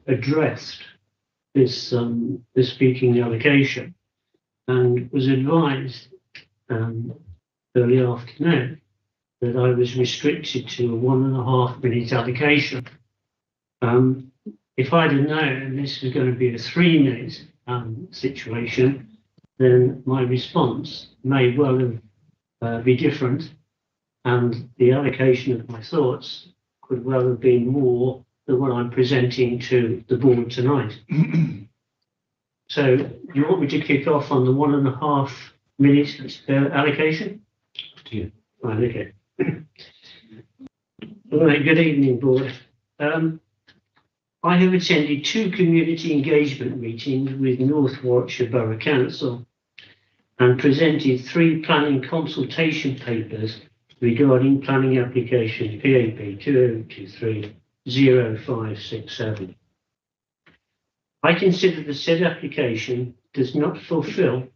addressed this speaking allocation and was advised early afternoon that I was restricted to a 1.5 minute allocation. If I'd have known this was going to be a 3 minute situation, then my response may well have be different, and the allocation of my thoughts could well have been more than what I'm presenting to the board tonight. So you want me to kick off on the 1.5 minute allocation? To you. Right, okay. All right, good evening, board. I have attended 2 community engagement meetings with North Warwickshire Borough Council and presented 3 planning consultation papers regarding planning application PAP 2023-0567. I consider the said application does not fulfil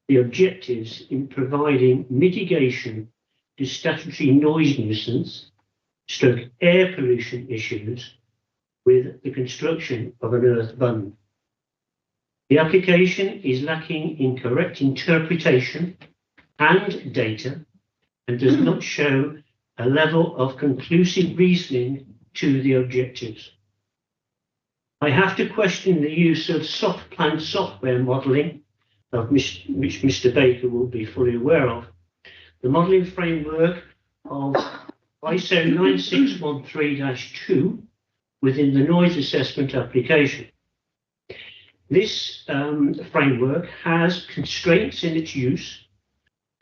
the objectives in providing mitigation to statutory noise nuisance, air pollution issues with the construction of an earth bund. The application is lacking in correct interpretation and data and does not show a level of conclusive reasoning to the objectives. I have to question the use of soft plant software modelling, which Mr. Baker will be fully aware of. The modelling framework of ISO 9613-2 within the noise assessment application. This framework has constraints in its use,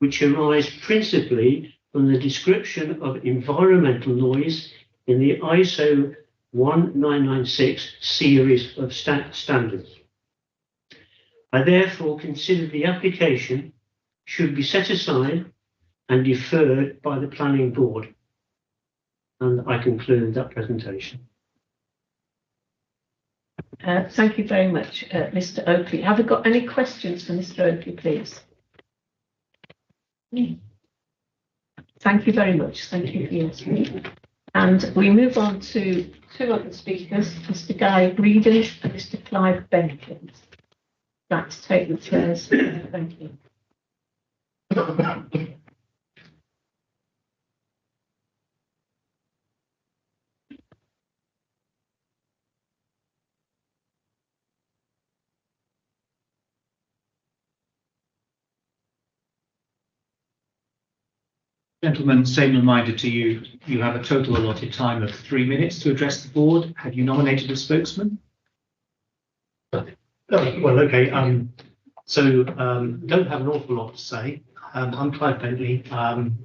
which arise principally from the description of environmental noise in the ISO 1996 series of standards. I therefore consider the application should be set aside and deferred by the planning board. And I conclude that presentation. Thank you very much, Mr. Oakley. Have we got any questions for Mr. Oakley, please? Thank you very much. Thank you for your speech. And we move on to two other speakers, Mr. Guy Breeden and Mr. Clive Benkins. Right, to take the chairs. Thank you. Gentlemen, same reminder to you, you have a total allotted time of 3 minutes to address the board. Have you nominated a spokesman? Well, okay. Don't have an awful lot to say. I'm Clive Bentley. I'm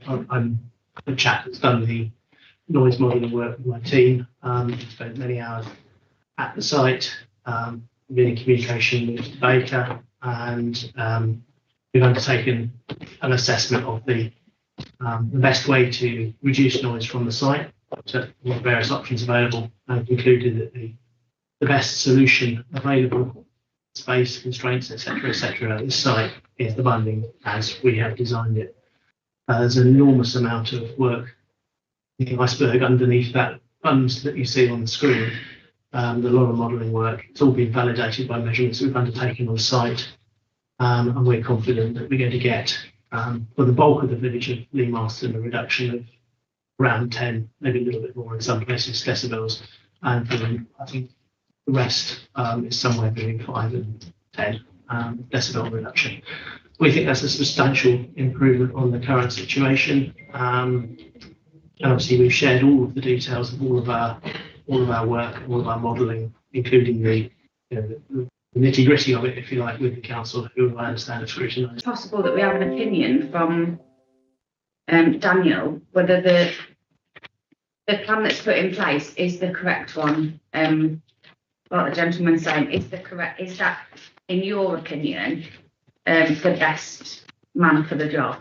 the chap that's done the noise modelling work with my team. Spent many hours at the site, been in communication with Mr. Baker, and we've undertaken an assessment of the best way to reduce noise from the site. So what various options available, and concluded that the best solution available, space constraints, etc., at this site is the bunding as we have designed it. There's an enormous amount of work, the iceberg underneath that bunds that you see on the screen. A lot of modelling work. It's all been validated by measurements we've undertaken on site, and we're confident that we're going to get, for the bulk of the village of Lee Marston, a reduction of around 10, maybe a little bit more in some places, decibels, and for them, I think the rest is somewhere between 5 and 10 decibel reduction. We think that's a substantial improvement on the current situation. And obviously we've shared all of the details of all of our work, all of our modelling, including the nitty gritty of it, if you like, with the council, who I understand have scrutinised. It's possible that we have an opinion from Daniel whether the plan that's put in place is the correct one. What the gentleman's saying is that, in your opinion, the best man for the job?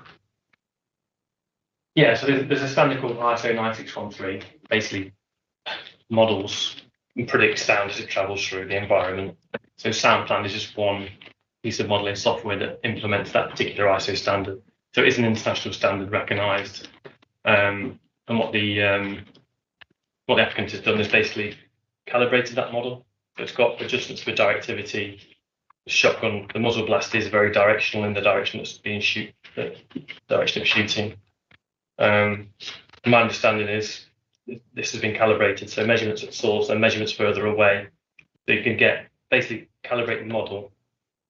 Yeah, so there's a standard called ISO 9613, basically models and predicts sound as it travels through the environment. So SoundPlan is just one piece of modelling software that implements that particular ISO standard. So it is an international standard recognised. And what the applicant has done is basically calibrated that model. So it's got adjustments for directivity. The shotgun, the muzzle blast is very directional in the direction that's being the direction of shooting. My understanding is this has been calibrated, so measurements at source and measurements further away. So you can basically calibrate the model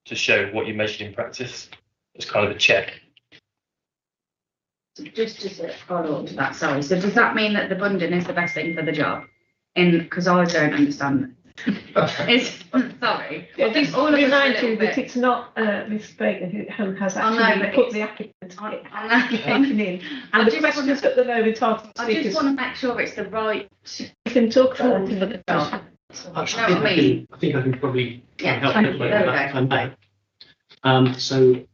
to show what you measured in practice. It's kind of a check. So just as a follow-up to that, sorry. So does that mean that the bunding is the best thing for the job? Because I don't understand. Sorry. Yeah, just remind you that it's not Ms. Baker who has actually put the application in. And the questions at the moment are I just want to make sure it's the right. You can talk about it for the job. I think I can probably help if I may. So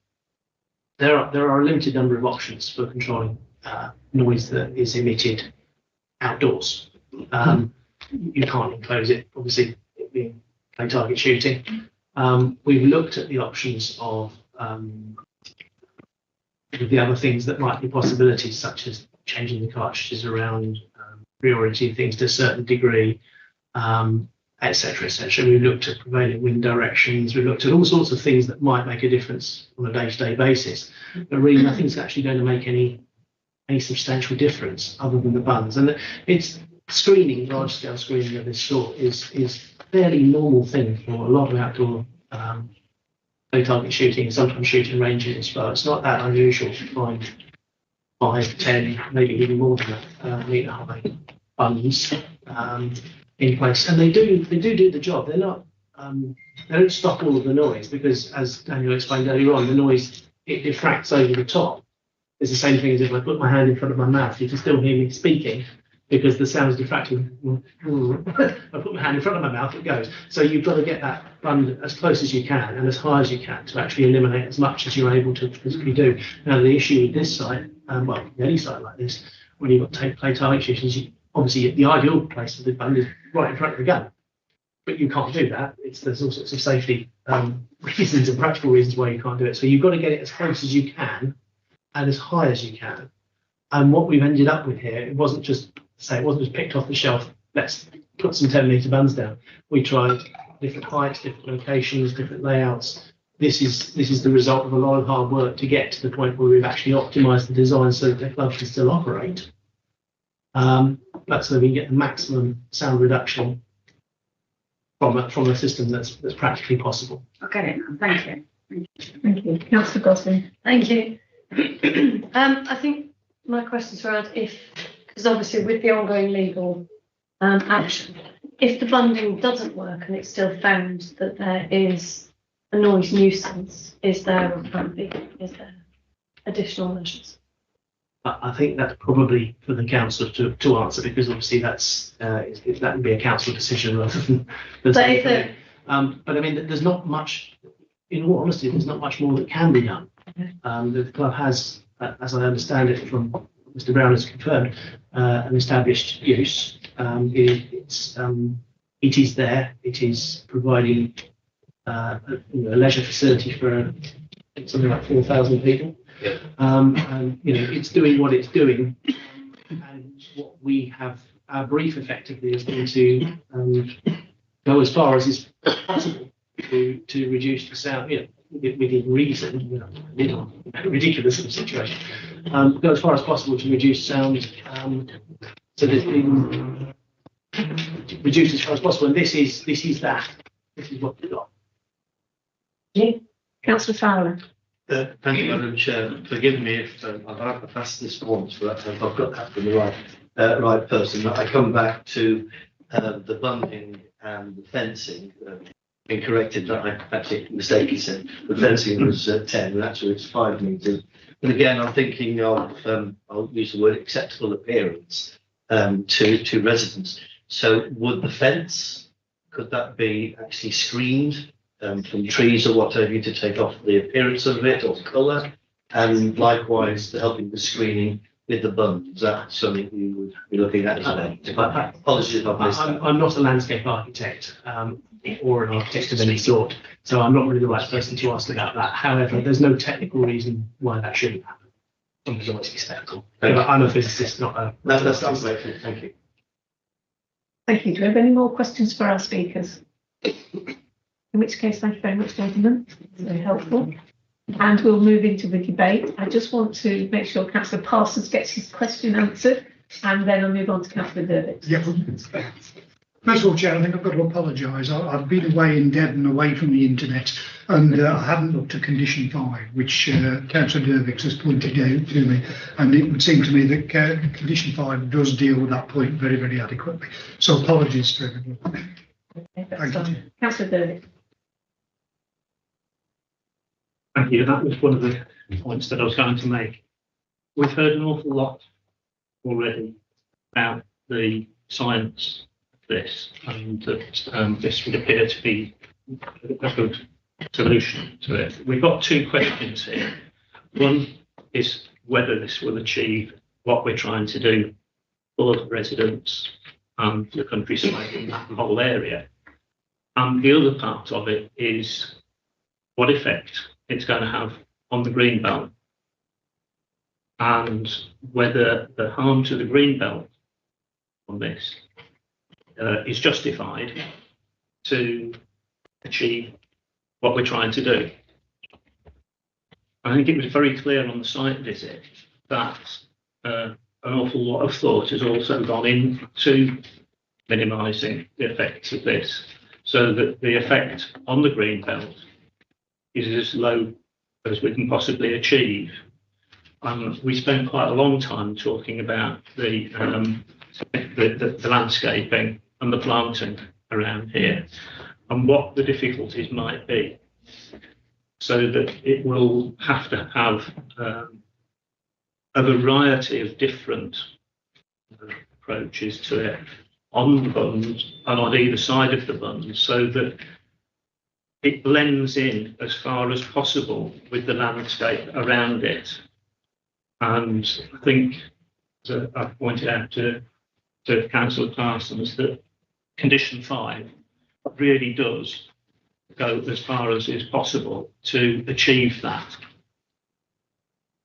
there are a limited number of options for controlling noise that is emitted outdoors. You can't enclose it, obviously, it being play target shooting. We've looked at the options of the other things that might be possibilities, such as changing the cartridges around, reorienting things to a certain degree, etc., etc. We looked at prevailing wind directions. We looked at all sorts of things that might make a difference on a day-to-day basis, but really nothing's actually going to make any substantial difference other than the buns. And it's screening, large-scale screening of this sort is a fairly normal thing for a lot of outdoor play target shooting, sometimes shooting ranges, but it's not that unusual to find 5, 10, maybe even more than that metre high buns in place, and they do the job. They're not they don't stop all of the noise, because, as Daniel explained earlier on, the noise, it diffracts over the top. It's the same thing as if I put my hand in front of my mouth. You can still hear me speaking, because the sound's diffracting. I put my hand in front of my mouth, it goes. So you've got to get that bund as close as you can and as high as you can to actually eliminate as much as you're able to physically do. Now, the issue with this site, well, any site like this, when you've got plate arch issues, obviously the ideal place for the bund is right in front of the gun. But you can't do that. There's all sorts of safety reasons and practical reasons why you can't do it. So you've got to get it as close as you can and as high as you can. And what we've ended up with here, it wasn't just picked off the shelf, let's put some 10-metre bunds down. We tried different heights, different locations, different layouts. This is the result of a lot of hard work to get to the point where we've actually optimised the design so that the club can still operate. But so we can get the maximum sound reduction from a system that's practically possible. Okay, thank you. Thank you. Councillor Gosling. Thank you. I think my question's around because obviously with the ongoing legal action, if the bunding doesn't work and it's still found that there is a noise nuisance, is there a plan B? Is there additional measures? I think that's probably for the council to answer, because obviously that would be a council decision rather than. But I mean, there's not much. In all honesty, there's not much more that can be done. The club has, as I understand it from Mr. Brown has confirmed, an established use. It is there. It is providing a leisure facility for something like 4,000 people. Yeah. And it's doing what it's doing, and what we have, our brief effectively is going to go as far as is possible to reduce the sound, within reason, ridiculous of a situation. Go as far as possible to reduce sound, so that we reduce as far as possible. And this is that. This is what we've got. Councillor Fowler. Thank you, Madam Chair. Forgive me if I've asked this once, but I've got that from the right person. I come back to the bunding and the fencing. Been corrected that I actually mistakenly said the fencing was 10, and actually it's 5 metres. And again, I'm thinking of I'll use the word acceptable appearance to residents. So would the fence, could that be actually screened from trees or whatever to take off the appearance of it or colour? And likewise, helping the screening with the bund, is that something you would be looking at as well? Apologies if I've missed that. I'm not a landscape architect or an architect of any sort, so I'm not really the right person to ask about that. However, there's no technical reason why that shouldn't happen. Something's always acceptable. I'm a physicist, not a... That's great. Thank you. Thank you. Do we have any more questions for our speakers? In which case, thank you very much, gentlemen. It's very helpful. And we'll move into the debate. I just want to make sure Councillor Parsons gets his question answered, and then I'll move on to Councillor Dervitt. Yeah. First of all, Chair, I think I've got to apologise. I've been away in Devon, away from the internet, and I haven't looked at Condition 5, which Councillor Dervitt has pointed out to me. And it would seem to me that Condition 5 does deal with that point very, very adequately. So apologies to everybody. Okay, thank you. Councillor Dervitt. Thank you. That was one of the points that I was going to make. We've heard an awful lot already about the science of this, and that this would appear to be a good solution to it. We've got two questions here. One is whether this will achieve what we're trying to do for the residents and the countryside in that whole area. And the other part of it is what effect it's going to have on the green belt, and whether the harm to the green belt on this is justified to achieve what we're trying to do. I think it was very clear on the site visit that an awful lot of thought has also gone into minimising the effects of this, so that the effect on the green belt is as low as we can possibly achieve. We spent quite a long time talking about the landscaping and the planting around here, and what the difficulties might be, so that it will have to have a variety of different approaches to it on the bunds and on either side of the bunds, so that it blends in as far as possible with the landscape around it. And I think, as I pointed out to Councillor Parsons, that condition 5 really does go as far as is possible to achieve that.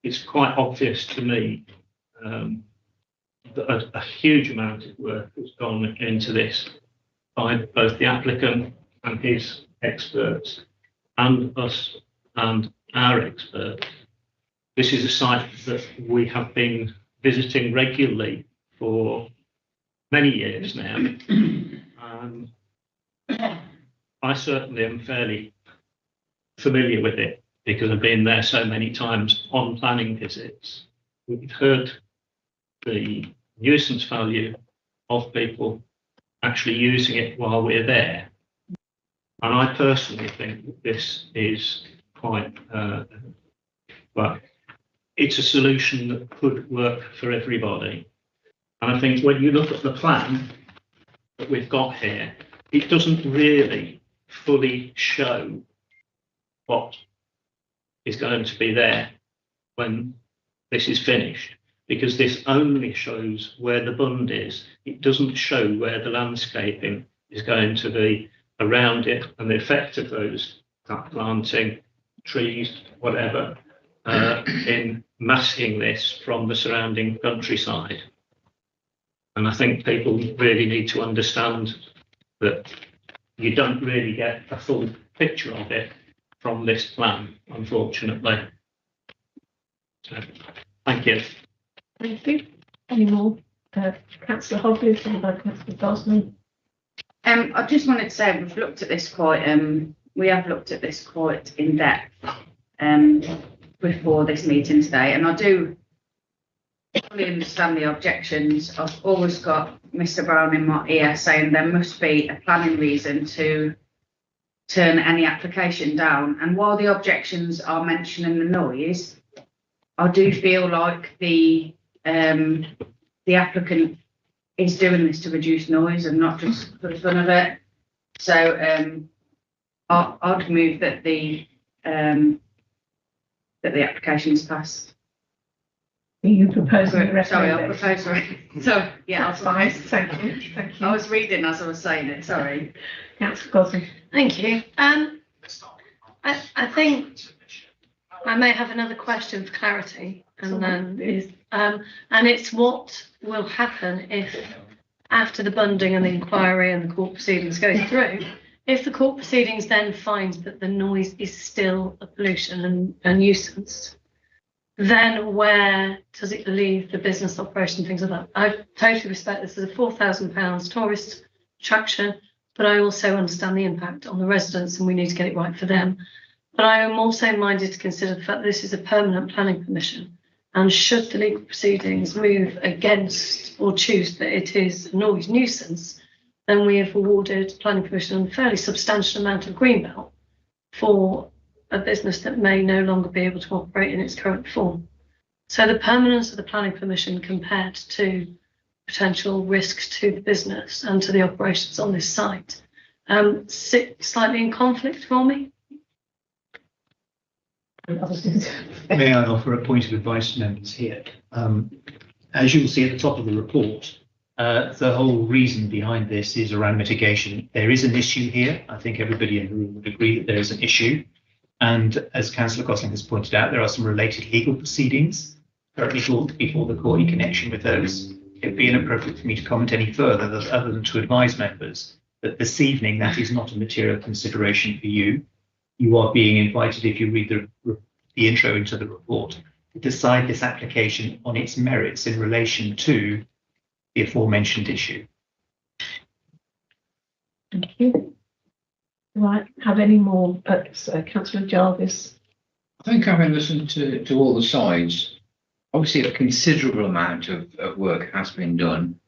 It's quite obvious to me that a huge amount of work has gone into this by both the applicant and his experts and us and our experts. This is a site that we have been visiting regularly for many years now. I certainly am fairly familiar with it because I've been there so many times on planning visits. We've heard the nuisance value of people actually using it while we're there. And I personally think that this is quite, well, it's a solution that could work for everybody. And I think when you look at the plan that we've got here, it doesn't really fully show what is going to be there when this is finished, because this only shows where the bund is. It doesn't show where the landscaping is going to be around it and the effect of those planting, trees, whatever, in masking this from the surrounding countryside. And I think people really need to understand that you don't really get a full picture of it from this plan, unfortunately. So, thank you. Thank you. Any more? Councillor Hogley, followed by Councillor Gosling. I just wanted to say we've looked at this quite, we have looked at this quite in depth before this meeting today, and I do fully understand the objections. I've always got Mr. Brown in my ear saying there must be a planning reason to turn any application down. And while the objections are mentioning the noise, I do feel like the applicant is doing this to reduce noise and not just for the fun of it. So I'd move that the application is passed. Are you proposing a Sorry, I'll recommendation? propose. So yeah, That's fine. Thank you. Thank you. I was reading as I was saying it. Sorry. Councillor Gosling. Thank you. I think I may have another question for clarity, and then and it's what will happen if, after the bunding and the inquiry and the court proceedings go through, if the court proceedings then find that the noise is still a pollution and a nuisance, then where does it leave the business operation, things like that? I totally respect this as a £4,000 tourist attraction, but I also understand the impact on the residents and we need to get it right for them. But I am also minded to consider the fact that this is a permanent planning permission, and should the legal proceedings move against or choose that it is a noise nuisance, then we have awarded planning permission on a fairly substantial amount of greenbelt for a business that may no longer be able to operate in its current form. So the permanence of the planning permission compared to potential risk to the business and to the operations on this site sit slightly in conflict for me. May I offer a point of advice to members here? As you'll see at the top of the report, the whole reason behind this is around mitigation. There is an issue here. I think everybody in the room would agree that there is an issue. And as Councillor Gosling has pointed out, there are some related legal proceedings currently before the court in connection with those. It would be inappropriate for me to comment any further other than to advise members that this evening that is not a material consideration for you. You are being invited, if you read the intro into the report, to decide this application on its merits in relation to the aforementioned issue. Thank you. Right, have any more? Councillor Jarvis. I think having listened to all the sides, obviously a considerable amount of work has been done,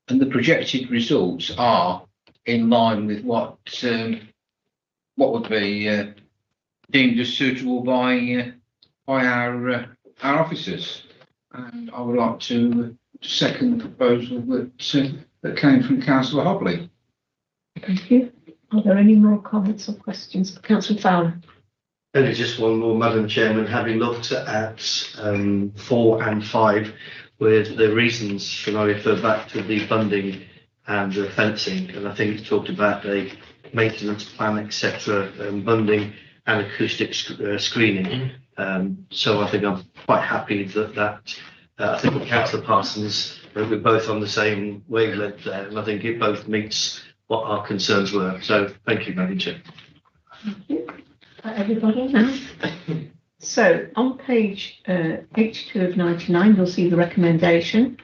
and the projected results are in line with what would be deemed as suitable by our officers. And I would like to second the proposal that came from Councillor Hobley. Thank you. Are there any more comments or questions? Councillor Fowler. Only just one more, Madam Chairman, having looked at 4 and 5, with the reasons, and I refer back to the funding and the fencing, and I think it talked about a maintenance plan, etc., funding and acoustic screening. So I think I'm quite happy that I think with Councillor Parsons, we're both on the same wavelength there, and I think it both meets what our concerns were. So thank you, Madam Chair. Thank you. Everybody now. So on page H2 of 99, you'll see the recommendation,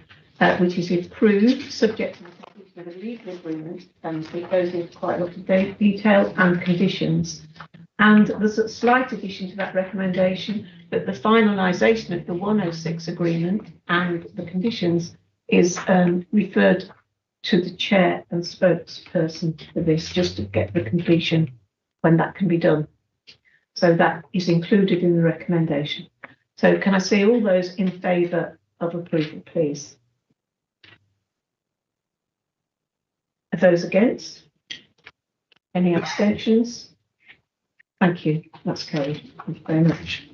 which is approved, subject to the completion of a legal agreement, and it goes into quite a lot of detail and conditions. And there's a slight addition to that recommendation that the finalisation of the 106 agreement and the conditions is referred to the chair and spokesperson for this, just to get the completion when that can be done. So that is included in the recommendation. So can I see all those in favour of approval, please? Are those against? Any abstentions? Thank you. That's carried. Thank you very much.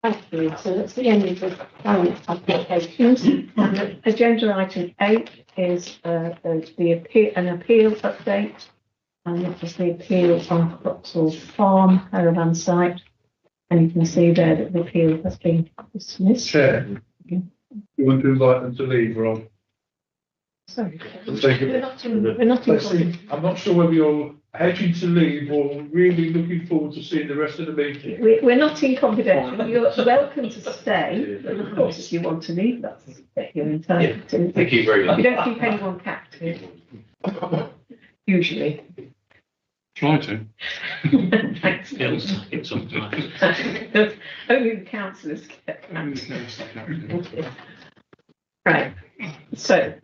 Thank you. So that's the end of the current applications. And agenda item 8 is an appeal update, and that is the appeal on Croxall Farm caravan site. And you can see there that the appeal has been dismissed. Chair, you want to invite them to leave, Rob? Sorry, Thank you. we're not in. I'm not sure whether you're hedging to leave or really looking forward to seeing the rest of the meeting. We're not in confidential. You're welcome to stay, but of course, if you want to leave, that's your entitled to. Thank you very much. We don't keep anyone captive, usually. Try to. Thanks. Only the councillors get captive. Right. So,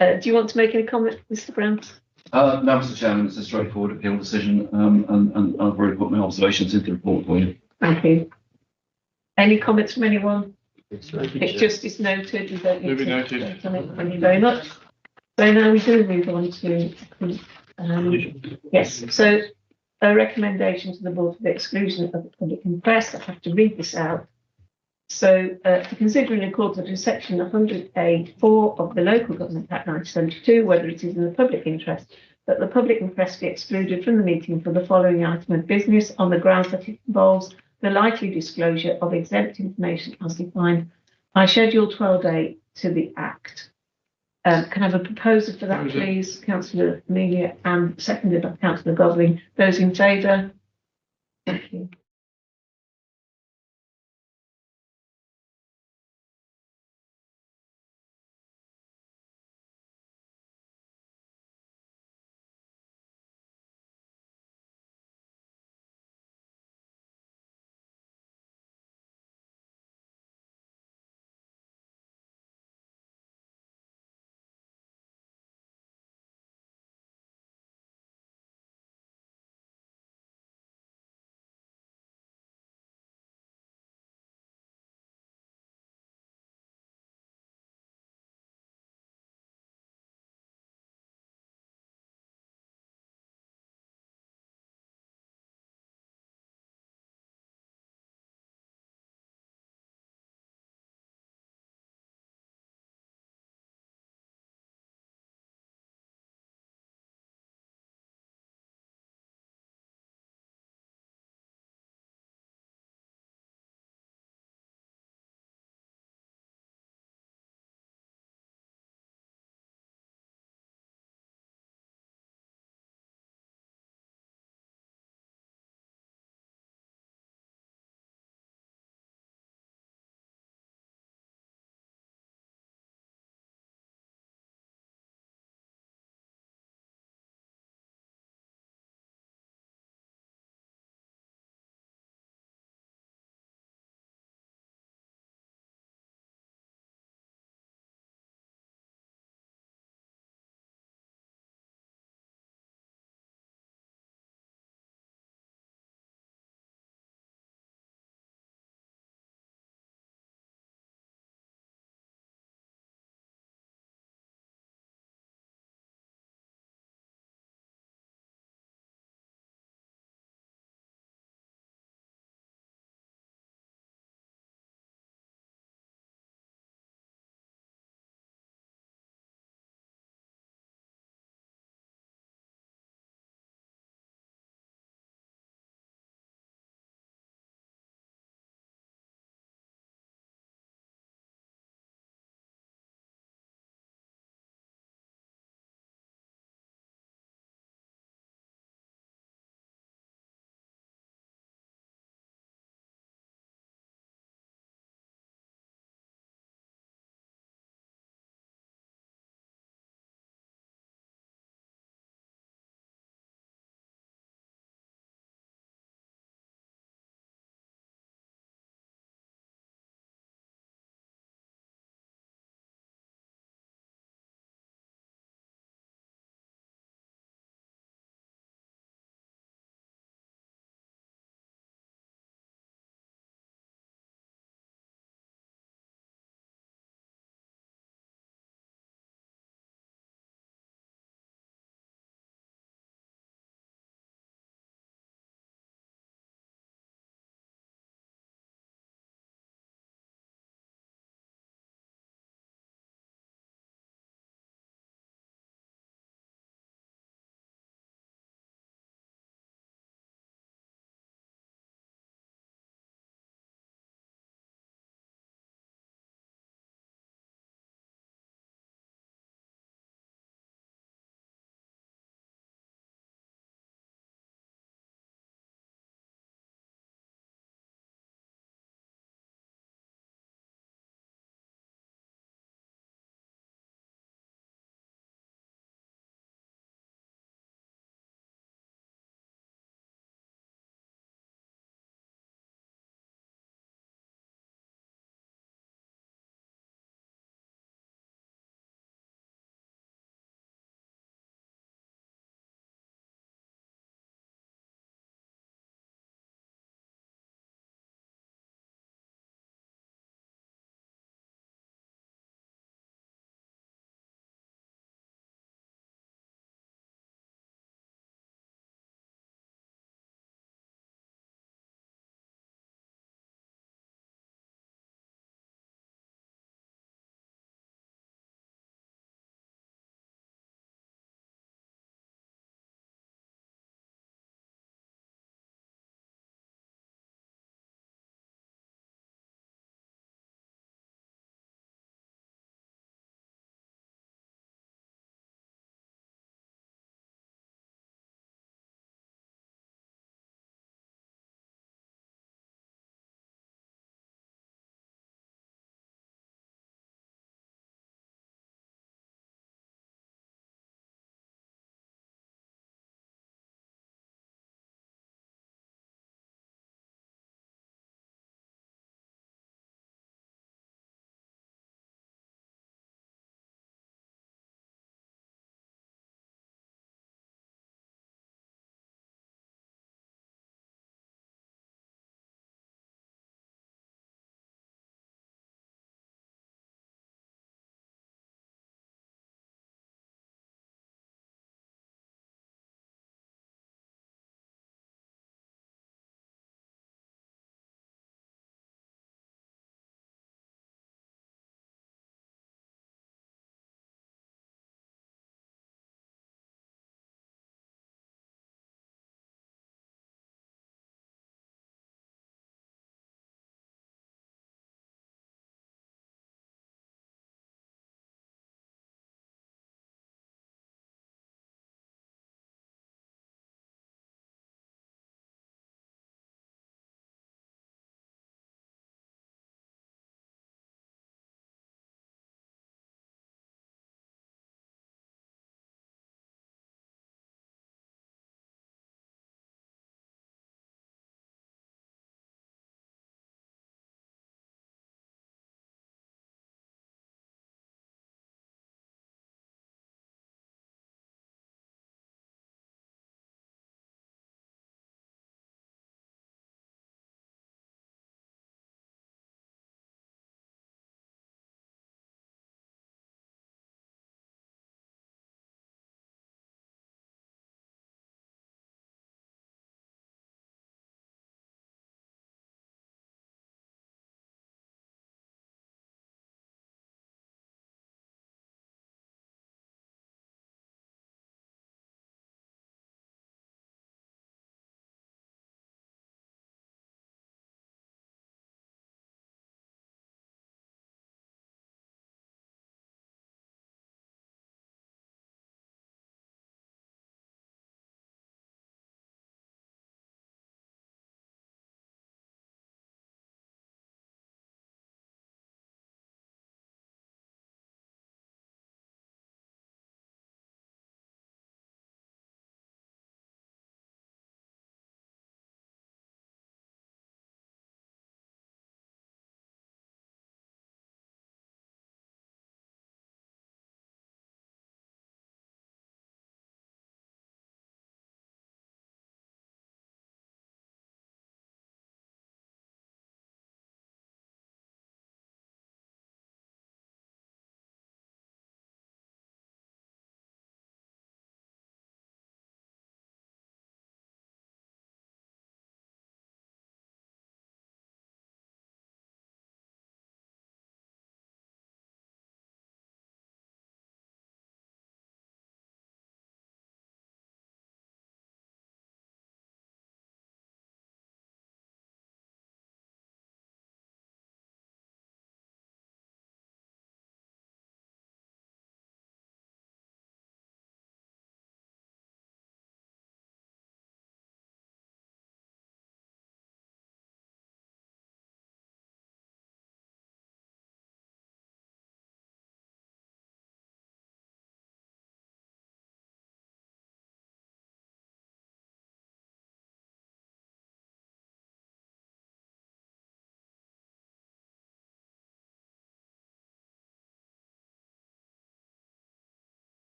do you want to make any comment, Mr. Brown? No, Mr. Chairman, it's a straightforward appeal decision, and I've already put my observations into the report for you. Thank you. Any comments from anyone? It's just is noted. We don't need to vote on it. Thank you very much. So now we do move on to yes. So a recommendation to the board for the exclusion of the public and press. I have to read this out. So, to consider in accordance with section 100A(4) of the Local Government Act 1972, whether it is in the public interest that the public and press be excluded from the meeting for the following item of business on the grounds that it involves the likely disclosure of exempt information as defined by Schedule 12A to the Act. Can I have a proposal for that, please, Councillor Amelia, and seconded by Councillor Gosling? Those in favour? Thank you.